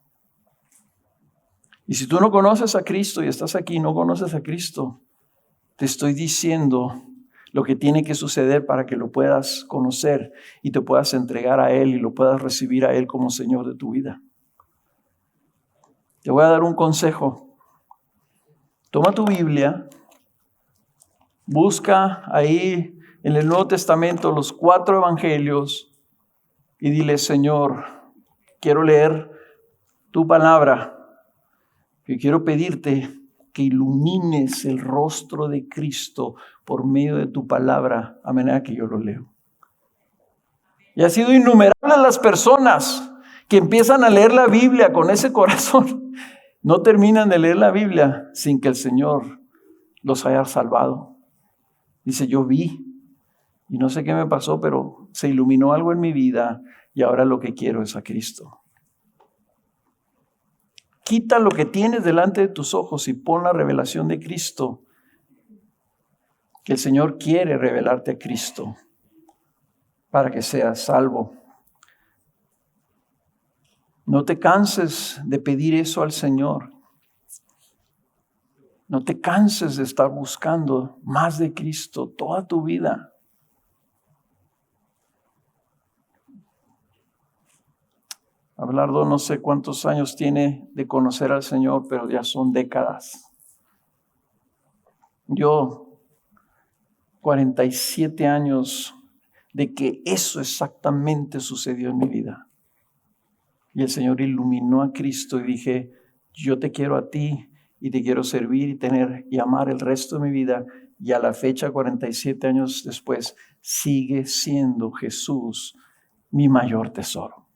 Y si tú no conoces a Cristo y estás aquí y no conoces a Cristo, te estoy diciendo lo que tiene que suceder para que lo puedas conocer y te puedas entregar a Él y lo puedas recibir a Él como Señor de tu vida. Te voy a dar un consejo. Toma tu Biblia, busca ahí en el Nuevo Testamento los 4 evangelios y dile, Señor, quiero leer tu palabra y quiero pedirte que ilumines el rostro de Cristo por medio de tu palabra, a manera que yo lo leo. Y ha sido innumerables las personas que empiezan a leer la Biblia con ese corazón. No terminan de leer la Biblia sin que el Señor los haya salvado. Dice, yo vi y no sé qué me pasó, pero se iluminó algo en mi vida y ahora lo que quiero es a Cristo. Quita lo que tienes delante de tus ojos y pon la revelación de Cristo. Que el Señor quiere revelarte a Cristo para que seas salvo. No te canses de pedir eso al Señor. No te canses de estar buscando más de Cristo toda tu vida. Abelardo no sé cuántos años tiene de conocer al Señor, pero ya son décadas. Yo, 47 años de que eso exactamente sucedió en mi vida. Y el Señor iluminó a Cristo y dije, yo te quiero a ti y te quiero servir y tener y amar el resto de mi vida. Y a la fecha, 47 años después, sigue siendo Jesús mi mayor tesoro.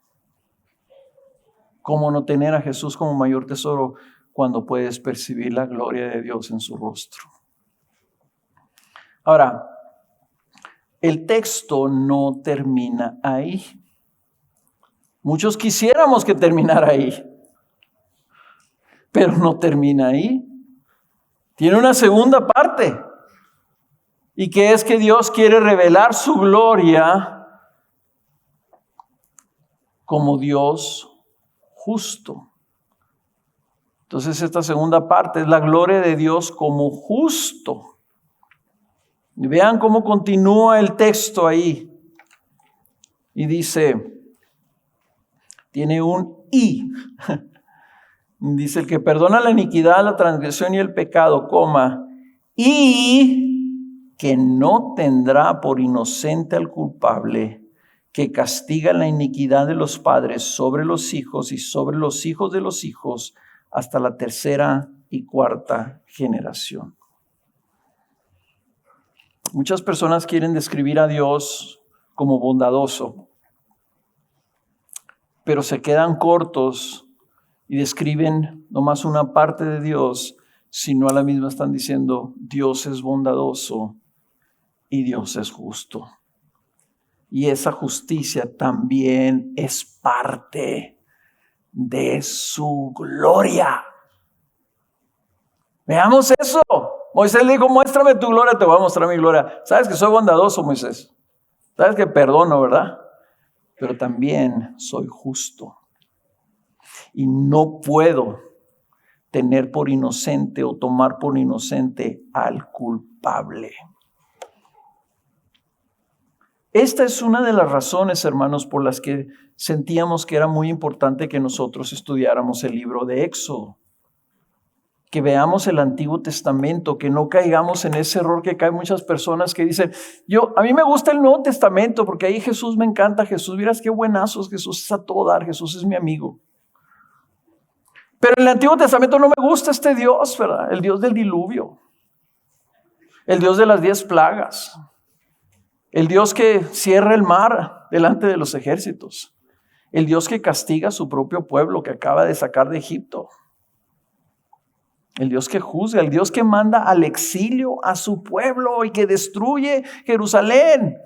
¿Cómo no tener a Jesús como mayor tesoro cuando puedes percibir la gloria de Dios en su rostro? Ahora, el texto no termina ahí. Muchos quisiéramos que terminara ahí, pero no termina ahí. Tiene una segunda parte, y que es que Dios quiere revelar su gloria como Dios justo. Entonces esta segunda parte es la gloria de Dios como justo. Y vean cómo continúa el texto ahí. Y dice, tiene un y. Dice, el que perdona la iniquidad, la transgresión y el pecado, y que no tendrá por inocente al culpable, que castiga la iniquidad de los padres sobre los hijos y sobre los hijos de los hijos hasta la 3ª y 4ª generación. Muchas personas quieren describir a Dios como bondadoso, pero se quedan cortos y describen nomás una parte de Dios, sino a la misma están diciendo Dios es bondadoso y Dios es justo. Y esa justicia también es parte de su gloria. Veamos eso. Moisés le dijo, muéstrame tu gloria, te voy a mostrar mi gloria. Sabes que soy bondadoso, Moisés. Sabes que perdono, ¿verdad? Pero también soy justo. Y no puedo tener por inocente o tomar por inocente al culpable. Esta es una de las razones, hermanos, por las que sentíamos que era muy importante que nosotros estudiáramos el libro de Éxodo. Que veamos el Antiguo Testamento, que no caigamos en ese error que caen muchas personas que dicen, a mí me gusta el Nuevo Testamento porque ahí Jesús me encanta, Jesús, miras qué buenazos, Jesús es a todo dar, Jesús es mi amigo. Pero en el Antiguo Testamento no me gusta este Dios, ¿verdad? El Dios del diluvio. El Dios de las 10 plagas. El Dios que cierra el mar delante de los ejércitos. El Dios que castiga a su propio pueblo que acaba de sacar de Egipto. El Dios que juzga, el Dios que manda al exilio a su pueblo y que destruye Jerusalén.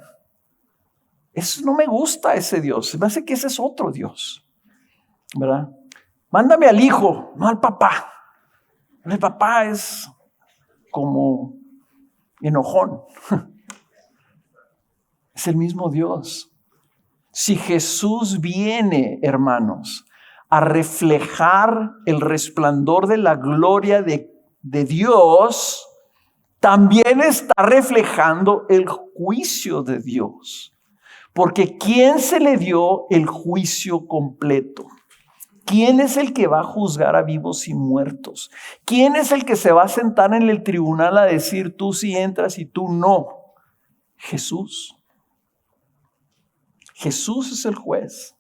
Eso no me gusta, ese Dios. Me hace que ese es otro Dios, ¿verdad? Mándame al hijo, no al papá. El papá es como enojón. Es el mismo Dios. Si Jesús viene, hermanos, a reflejar el resplandor de la gloria de Dios, también está reflejando el juicio de Dios. Porque ¿quién se le dio el juicio completo? ¿Quién es el que va a juzgar a vivos y muertos? ¿Quién es el que se va a sentar en el tribunal a decir tú sí entras y tú no? Jesús. Jesús es el juez.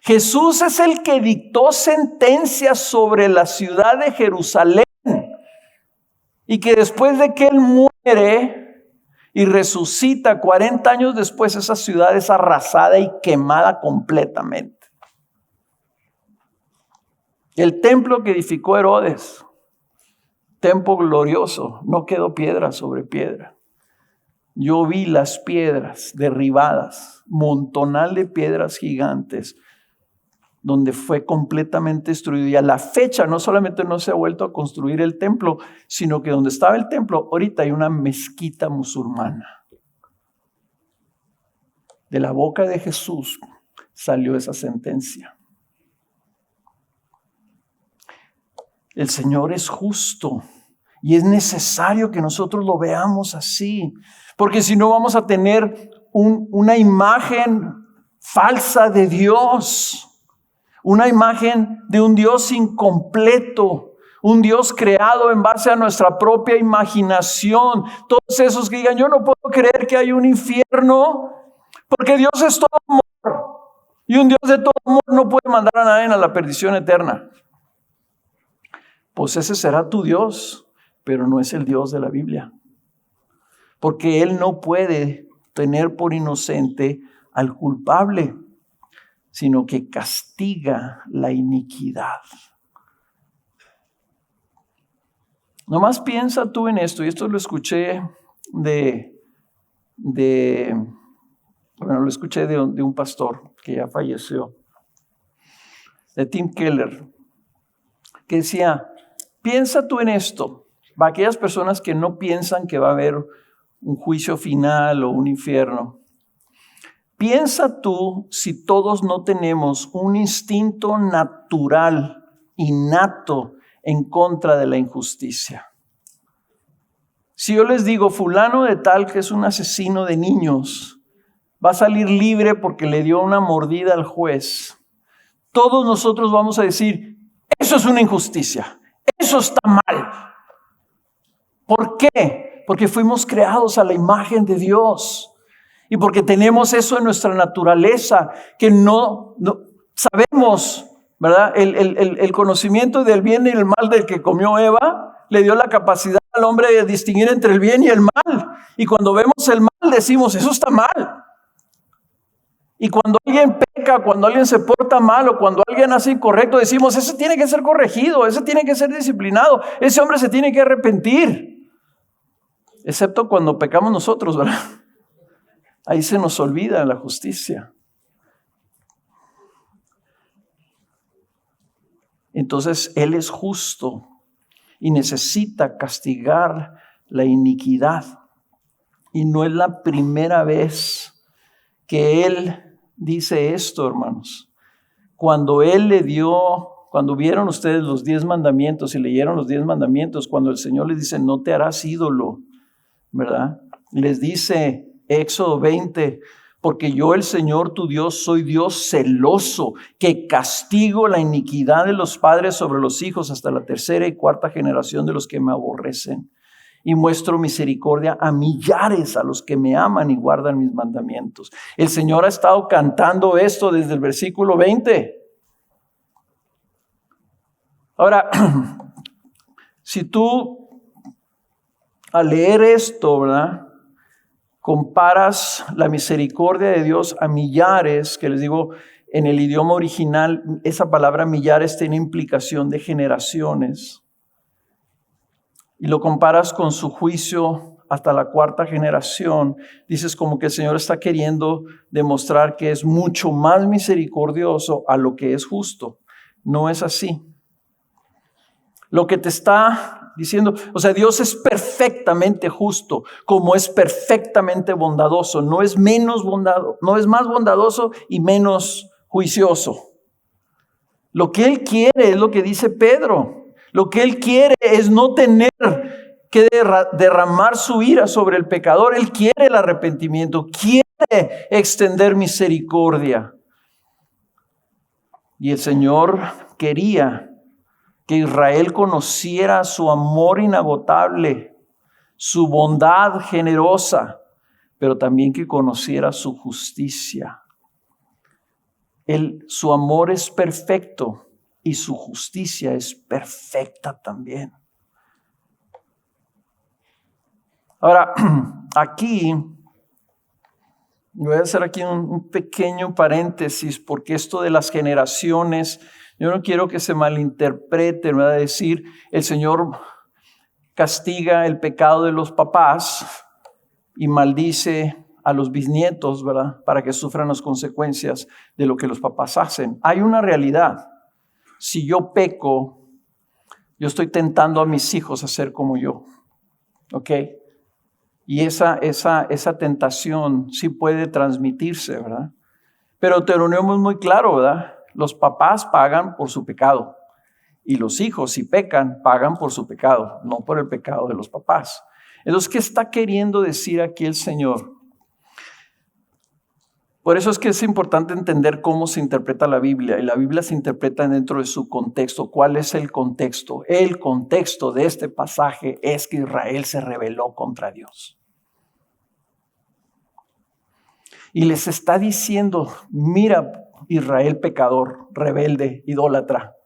Jesús es el que dictó sentencias sobre la ciudad de Jerusalén y que después de que Él muere y resucita 40 años después, esa ciudad es arrasada y quemada completamente. El templo que edificó Herodes, templo glorioso, no quedó piedra sobre piedra. Yo vi las piedras derribadas, montonal de piedras gigantes, donde fue completamente destruido. Y a la fecha no solamente no se ha vuelto a construir el templo, sino que donde estaba el templo, ahorita hay una mezquita musulmana. De la boca de Jesús salió esa sentencia. El Señor es justo y es necesario que nosotros lo veamos así, porque si no vamos a tener una imagen falsa de Dios. Una imagen de un Dios incompleto, un Dios creado en base a nuestra propia imaginación. Todos esos que digan, yo no puedo creer que hay un infierno, porque Dios es todo amor. Y un Dios de todo amor no puede mandar a nadie a la perdición eterna. Pues ese será tu Dios, pero no es el Dios de la Biblia. Porque Él no puede tener por inocente al culpable, sino que castiga la iniquidad. Nomás piensa tú en esto, y esto lo escuché lo escuché de un pastor que ya falleció, de Tim Keller, que decía, piensa tú en esto, para aquellas personas que no piensan que va a haber un juicio final o un infierno. Piensa tú si todos no tenemos un instinto natural, innato, en contra de la injusticia. Si yo les digo, fulano de tal que es un asesino de niños, va a salir libre porque le dio una mordida al juez, todos nosotros vamos a decir, eso es una injusticia, eso está mal. ¿Por qué? Porque fuimos creados a la imagen de Dios. Y porque tenemos eso en nuestra naturaleza, que no sabemos, ¿verdad? El conocimiento del bien y el mal del que comió Eva le dio la capacidad al hombre de distinguir entre el bien y el mal. Y cuando vemos el mal decimos, eso está mal. Y cuando alguien peca, cuando alguien se porta mal o cuando alguien hace incorrecto, decimos, ese tiene que ser corregido, ese tiene que ser disciplinado, ese hombre se tiene que arrepentir. Excepto cuando pecamos nosotros, ¿verdad? Ahí se nos olvida la justicia. Entonces, Él es justo y necesita castigar la iniquidad. Y no es la primera vez que Él dice esto, hermanos. Cuando vieron ustedes los 10 mandamientos y leyeron los 10 mandamientos, cuando el Señor les dice, no te harás ídolo, ¿verdad? Les dice, Éxodo 20, porque yo el Señor tu Dios soy Dios celoso, que castigo la iniquidad de los padres sobre los hijos hasta la 3ª y 4ª generación de los que me aborrecen. Y muestro misericordia a millares a los que me aman y guardan mis mandamientos. El Señor ha estado cantando esto desde el versículo 20. Ahora, si tú al leer esto, ¿verdad?, comparas la misericordia de Dios a millares, que les digo, en el idioma original, esa palabra millares tiene implicación de generaciones, y lo comparas con su juicio hasta la 4ª generación, dices como que el Señor está queriendo demostrar que es mucho más misericordioso a lo que es justo. No es así. Lo que te está diciendo, o sea, Dios es perfectamente justo, como es perfectamente bondadoso. No es menos bondadoso, no es más bondadoso y menos juicioso. Lo que Él quiere es lo que dice Pedro. Lo que Él quiere es no tener que derramar su ira sobre el pecador. Él quiere el arrepentimiento, quiere extender misericordia. Y el Señor quería que Israel conociera su amor inagotable, su bondad generosa, pero también que conociera su justicia. Su amor es perfecto y su justicia es perfecta también. Ahora, aquí, voy a hacer aquí un pequeño paréntesis, porque esto de las generaciones, yo no quiero que se malinterprete, ¿verdad? Decir, el Señor castiga el pecado de los papás y maldice a los bisnietos, ¿verdad?, para que sufran las consecuencias de lo que los papás hacen. Hay una realidad. Si yo peco, yo estoy tentando a mis hijos a ser como yo. ¿Ok? Y esa tentación sí puede transmitirse, ¿verdad? Pero Deuteronomio es muy claro, ¿verdad? Los papás pagan por su pecado. Y los hijos, si pecan, pagan por su pecado, no por el pecado de los papás. Entonces, ¿qué está queriendo decir aquí el Señor? Por eso es que es importante entender cómo se interpreta la Biblia. Y la Biblia se interpreta dentro de su contexto. ¿Cuál es el contexto? El contexto de este pasaje es que Israel se rebeló contra Dios. Y les está diciendo, mira, Israel pecador, rebelde, idólatra,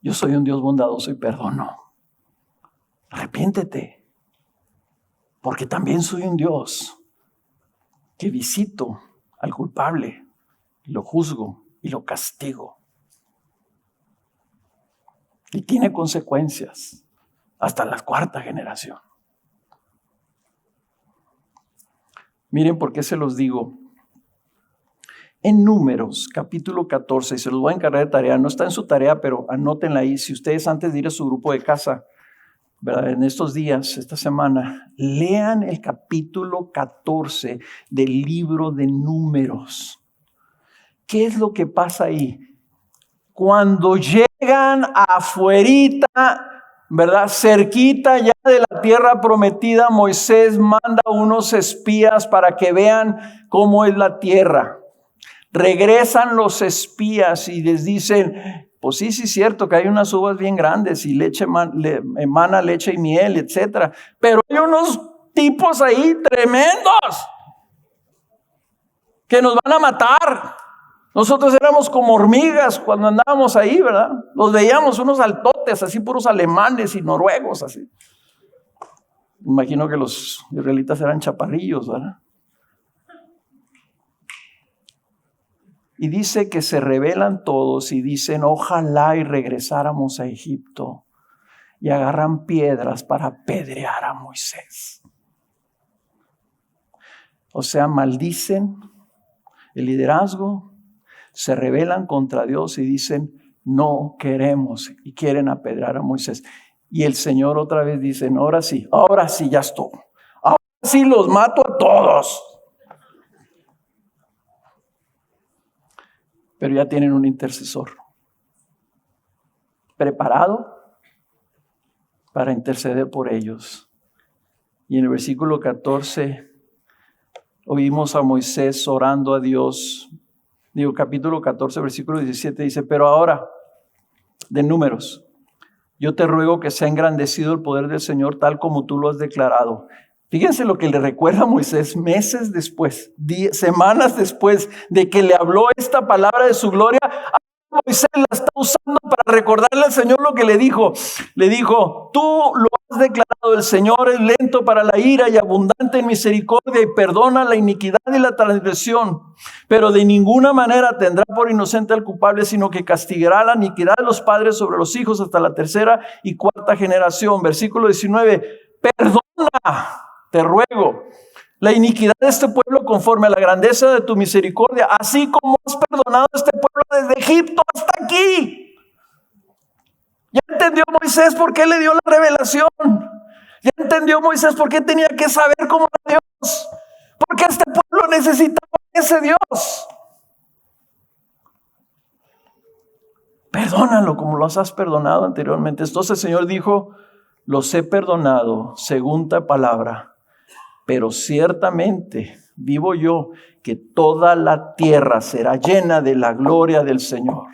yo soy un Dios bondadoso y perdono. Arrepiéntete, porque también soy un Dios que visito al culpable, lo juzgo y lo castigo. Y tiene consecuencias hasta la 4ª generación. Miren por qué se los digo. En Números, capítulo 14, y se los voy a encargar de tarea, no está en su tarea, pero anótenla ahí. Si ustedes antes de ir a su grupo de casa, ¿verdad?, en estos días, esta semana, lean el capítulo 14 del libro de Números. ¿Qué es lo que pasa ahí? Cuando llegan afuerita, ¿verdad?, cerquita ya de la tierra prometida, Moisés manda unos espías para que vean cómo es la tierra. Regresan los espías y les dicen, pues sí, es cierto que hay unas uvas bien grandes y emana leche y miel, etc. Pero hay unos tipos ahí tremendos que nos van a matar. Nosotros éramos como hormigas cuando andábamos ahí, ¿verdad? Los veíamos unos altotes, así puros alemanes y noruegos, así. Imagino que los israelitas eran chaparrillos, ¿verdad? Y dice que se rebelan todos y dicen, ojalá y regresáramos a Egipto. Y agarran piedras para apedrear a Moisés. O sea, maldicen el liderazgo, se rebelan contra Dios y dicen, no queremos, y quieren apedrear a Moisés. Y el Señor otra vez dice, ahora sí ya estuvo. Ahora sí los mato a todos. Pero ya tienen un intercesor preparado para interceder por ellos. Y en el versículo 14 oímos a Moisés orando a Dios. Capítulo 14, versículo 17 dice, pero ahora, de Números, yo te ruego que sea engrandecido el poder del Señor tal como tú lo has declarado. Fíjense lo que le recuerda a Moisés meses después, semanas después de que le habló esta palabra de su gloria. Moisés la está usando para recordarle al Señor lo que le dijo. Le dijo, tú lo has declarado, el Señor es lento para la ira y abundante en misericordia y perdona la iniquidad y la transgresión, pero de ninguna manera tendrá por inocente al culpable, sino que castigará la iniquidad de los padres sobre los hijos hasta la tercera y cuarta generación. Versículo 19, perdona, te ruego, la iniquidad de este pueblo conforme a la grandeza de tu misericordia, así como has perdonado a este pueblo desde Egipto hasta aquí. Ya entendió Moisés por qué le dio la revelación. Ya entendió Moisés por qué tenía que saber cómo era Dios. Porque este pueblo necesitaba ese Dios. Perdónalo como los has perdonado anteriormente. Entonces el Señor dijo, los he perdonado según tu palabra. Pero ciertamente vivo yo que toda la tierra será llena de la gloria del Señor.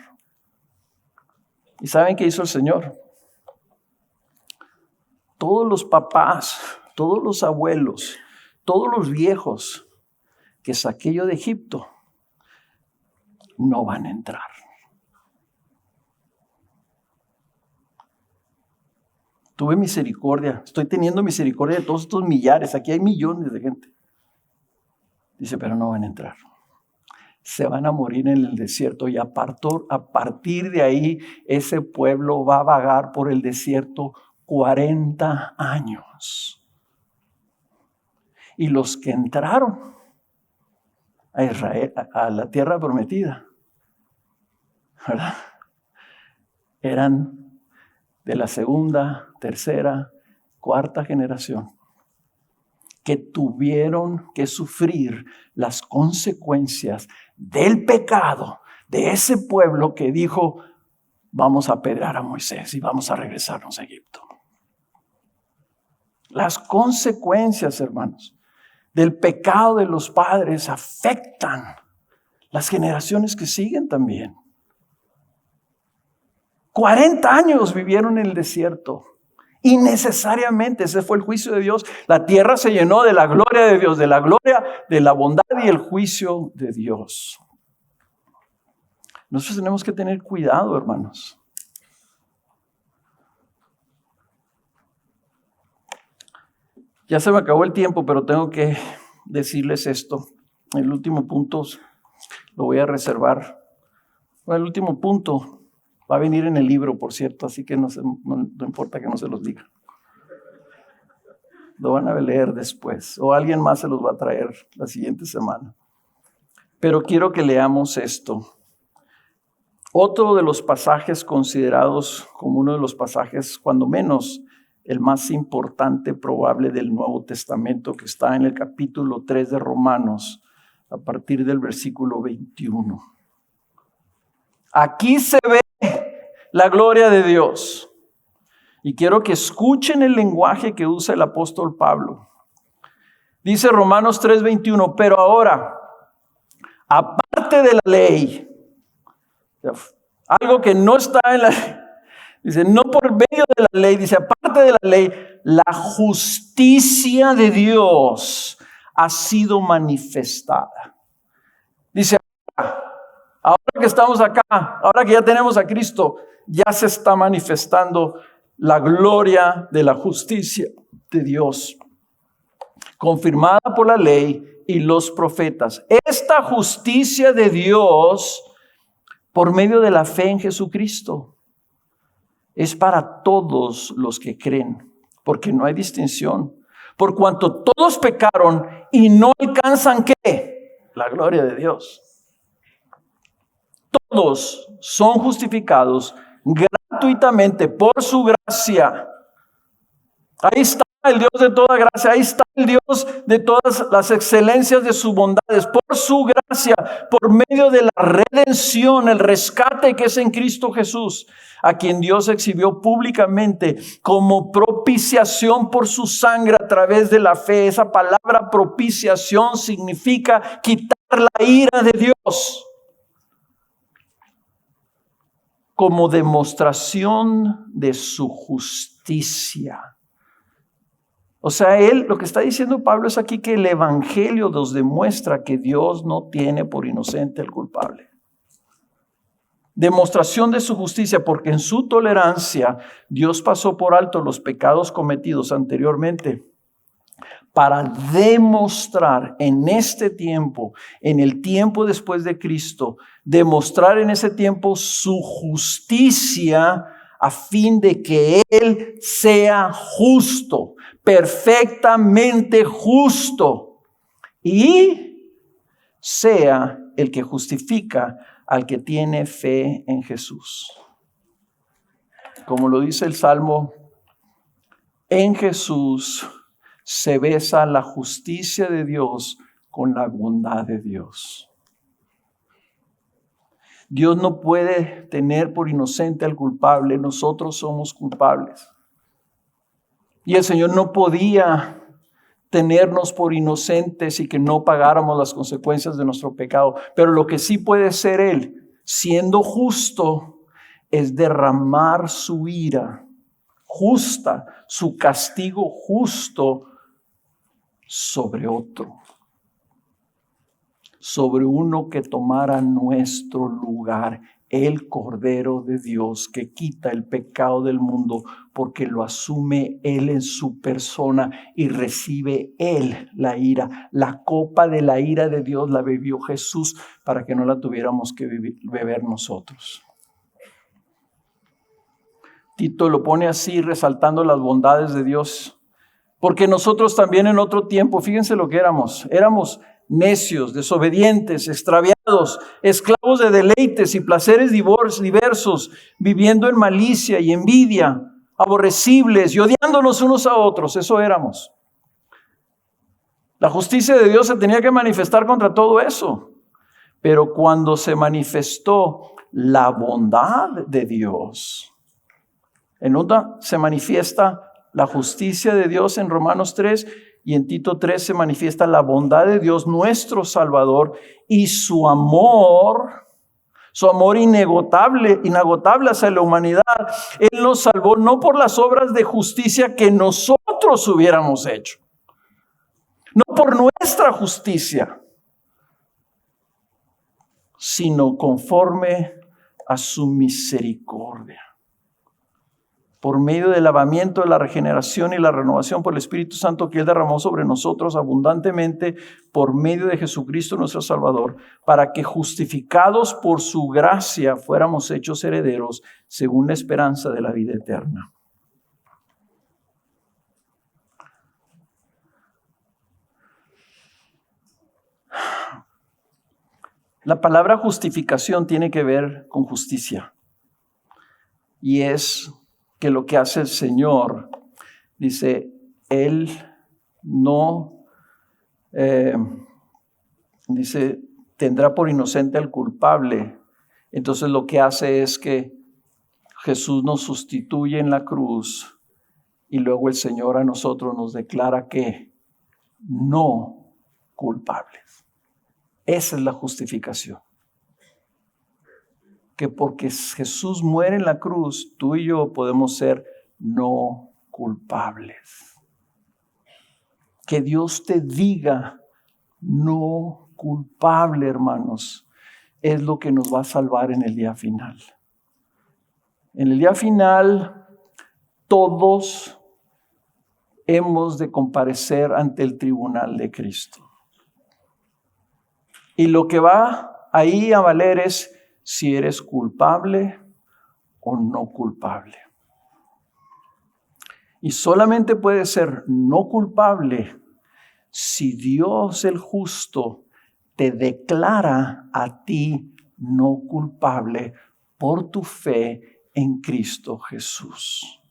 ¿Y saben qué hizo el Señor? Todos los papás, todos los abuelos, todos los viejos que saqué yo de Egipto no van a entrar. Tuve misericordia, estoy teniendo misericordia de todos estos millares, aquí hay millones de gente. Dice, pero no van a entrar. Se van a morir en el desierto y a partir de ahí ese pueblo va a vagar por el desierto 40 años. Y los que entraron a Israel, a la tierra prometida, ¿verdad? Eran de la segunda, tercera, cuarta generación, que tuvieron que sufrir las consecuencias del pecado de ese pueblo que dijo, vamos a apedrear a Moisés y vamos a regresarnos a Egipto. Las consecuencias, hermanos, del pecado de los padres afectan las generaciones que siguen también. 40 años vivieron en el desierto. Innecesariamente, ese fue el juicio de Dios. La tierra se llenó de la gloria de Dios, de la gloria, de la bondad y el juicio de Dios. Nosotros tenemos que tener cuidado, hermanos. Ya se me acabó el tiempo, pero tengo que decirles esto. El último punto lo voy a reservar. Bueno, el último punto va a venir en el libro, por cierto, así que no importa que no se los diga. Lo van a leer después, o alguien más se los va a traer la siguiente semana. Pero quiero que leamos esto. Otro de los pasajes considerados como uno de los pasajes, cuando menos, el más importante probable del Nuevo Testamento, que está en el capítulo 3 de Romanos, a partir del versículo 21. Aquí se ve la gloria de Dios. Y quiero que escuchen el lenguaje que usa el apóstol Pablo. Dice Romanos 3:21, pero ahora, aparte de la ley, algo que no está en la ley, dice, no por medio de la ley, dice, aparte de la ley, la justicia de Dios ha sido manifestada. Dice, ahora que estamos acá, ahora que ya tenemos a Cristo, ya se está manifestando la gloria de la justicia de Dios, confirmada por la ley y los profetas. Esta justicia de Dios, por medio de la fe en Jesucristo, es para todos los que creen, porque no hay distinción. Por cuanto todos pecaron y no alcanzan, ¿qué? La gloria de Dios. Todos son justificados gratuitamente por su gracia. Ahí está el Dios de toda gracia, ahí está el Dios de todas las excelencias de sus bondades, por su gracia, por medio de la redención, el rescate que es en Cristo Jesús, a quien Dios exhibió públicamente como propiciación por su sangre a través de la fe. Esa palabra propiciación significa quitar la ira de Dios, como demostración de su justicia. O sea, lo que está diciendo Pablo es aquí que el evangelio nos demuestra que Dios no tiene por inocente al culpable. Demostración de su justicia, porque en su tolerancia Dios pasó por alto los pecados cometidos anteriormente para demostrar en este tiempo, en el tiempo después de Cristo, demostrar en ese tiempo su justicia a fin de que Él sea justo, perfectamente justo, y sea el que justifica al que tiene fe en Jesús. Como lo dice el Salmo, en Jesús se besa la justicia de Dios con la bondad de Dios. Dios no puede tener por inocente al culpable, nosotros somos culpables. Y el Señor no podía tenernos por inocentes y que no pagáramos las consecuencias de nuestro pecado. Pero lo que sí puede ser Él, siendo justo, es derramar su ira justa, su castigo justo sobre otro, sobre uno que tomara nuestro lugar, el Cordero de Dios que quita el pecado del mundo, porque lo asume Él en su persona y recibe Él la ira. La copa de la ira de Dios la bebió Jesús para que no la tuviéramos que beber nosotros. Tito lo pone así, resaltando las bondades de Dios, porque nosotros también en otro tiempo, fíjense lo que éramos necios, desobedientes, extraviados, esclavos de deleites y placeres diversos, viviendo en malicia y envidia, aborrecibles y odiándonos unos a otros. Eso éramos. La justicia de Dios se tenía que manifestar contra todo eso. Pero cuando se manifestó la bondad de Dios, en una se manifiesta la justicia de Dios en Romanos 3, y en Tito 3 se manifiesta la bondad de Dios, nuestro Salvador, y su amor inagotable hacia la humanidad. Él nos salvó no por las obras de justicia que nosotros hubiéramos hecho, no por nuestra justicia, sino conforme a su misericordia. Por medio del lavamiento, de la regeneración y la renovación por el Espíritu Santo que Él derramó sobre nosotros abundantemente por medio de Jesucristo nuestro Salvador, para que justificados por su gracia fuéramos hechos herederos según la esperanza de la vida eterna. La palabra justificación tiene que ver con justicia, y es que lo que hace el Señor, dice, Él no, dice, tendrá por inocente al culpable. Entonces lo que hace es que Jesús nos sustituye en la cruz y luego el Señor a nosotros nos declara que no culpables. Esa es la justificación. Que porque Jesús muere en la cruz, tú y yo podemos ser no culpables. Que Dios te diga no culpable, hermanos, es lo que nos va a salvar en el día final. En el día final, todos hemos de comparecer ante el tribunal de Cristo. Y lo que va ahí a valer es si eres culpable o no culpable. Y solamente puedes ser no culpable si Dios el justo te declara a ti no culpable por tu fe en Cristo Jesús.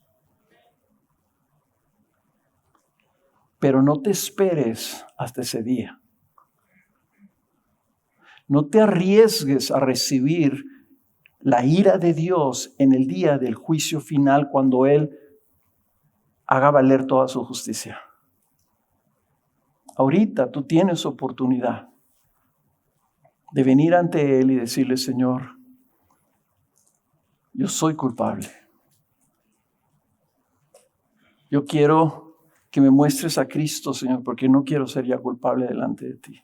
Pero no te esperes hasta ese día. No te arriesgues a recibir la ira de Dios en el día del juicio final, cuando Él haga valer toda su justicia. Ahorita tú tienes oportunidad de venir ante Él y decirle: Señor, yo soy culpable. Yo quiero que me muestres a Cristo, Señor, porque no quiero ser ya culpable delante de ti.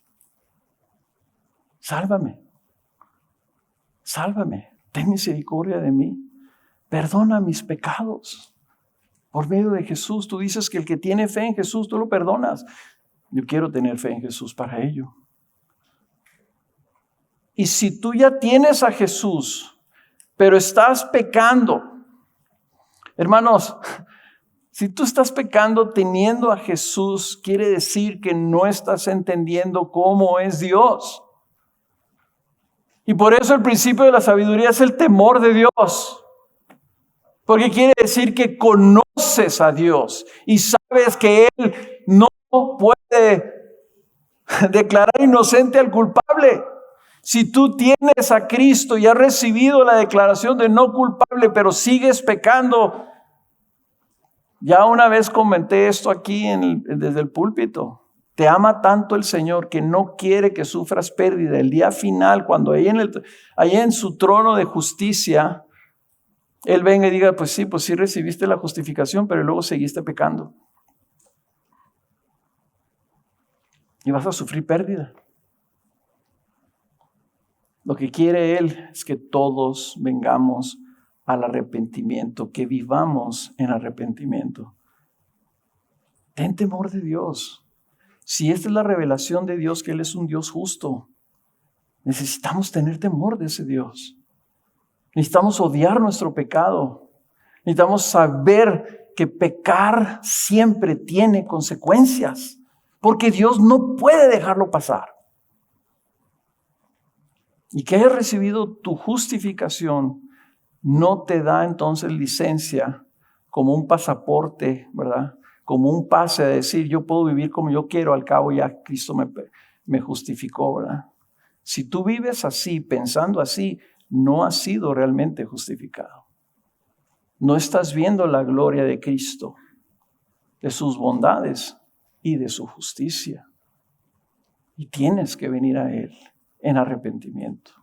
Sálvame. Sálvame. ten misericordia de mí, perdona mis pecados. Por medio de Jesús, tú dices que el que tiene fe en Jesús, tú lo perdonas. Yo quiero tener fe en Jesús para ello. Y si tú ya tienes a Jesús, pero estás pecando, hermanos, si tú estás pecando teniendo a Jesús, quiere decir que no estás entendiendo cómo es Dios. Y por eso el principio de la sabiduría es el temor de Dios. Porque quiere decir que conoces a Dios y sabes que Él no puede declarar inocente al culpable. Si tú tienes a Cristo y has recibido la declaración de no culpable, pero sigues pecando, ya una vez comenté esto aquí desde el púlpito. Te ama tanto el Señor que no quiere que sufras pérdida. El día final, cuando ahí en su trono de justicia, Él venga y diga, pues sí recibiste la justificación, pero luego seguiste pecando. Y vas a sufrir pérdida. Lo que quiere Él es que todos vengamos al arrepentimiento, que vivamos en arrepentimiento. Ten temor de Dios. Si esta es la revelación de Dios, que Él es un Dios justo, necesitamos tener temor de ese Dios. Necesitamos odiar nuestro pecado. Necesitamos saber que pecar siempre tiene consecuencias, porque Dios no puede dejarlo pasar. Y que hayas recibido tu justificación no te da entonces licencia como un pasaporte, ¿verdad? Como un pase a decir, yo puedo vivir como yo quiero, al cabo ya Cristo me justificó, ¿verdad? Si tú vives así, pensando así, no has sido realmente justificado. No estás viendo la gloria de Cristo, de sus bondades y de su justicia. Y tienes que venir a Él en arrepentimiento.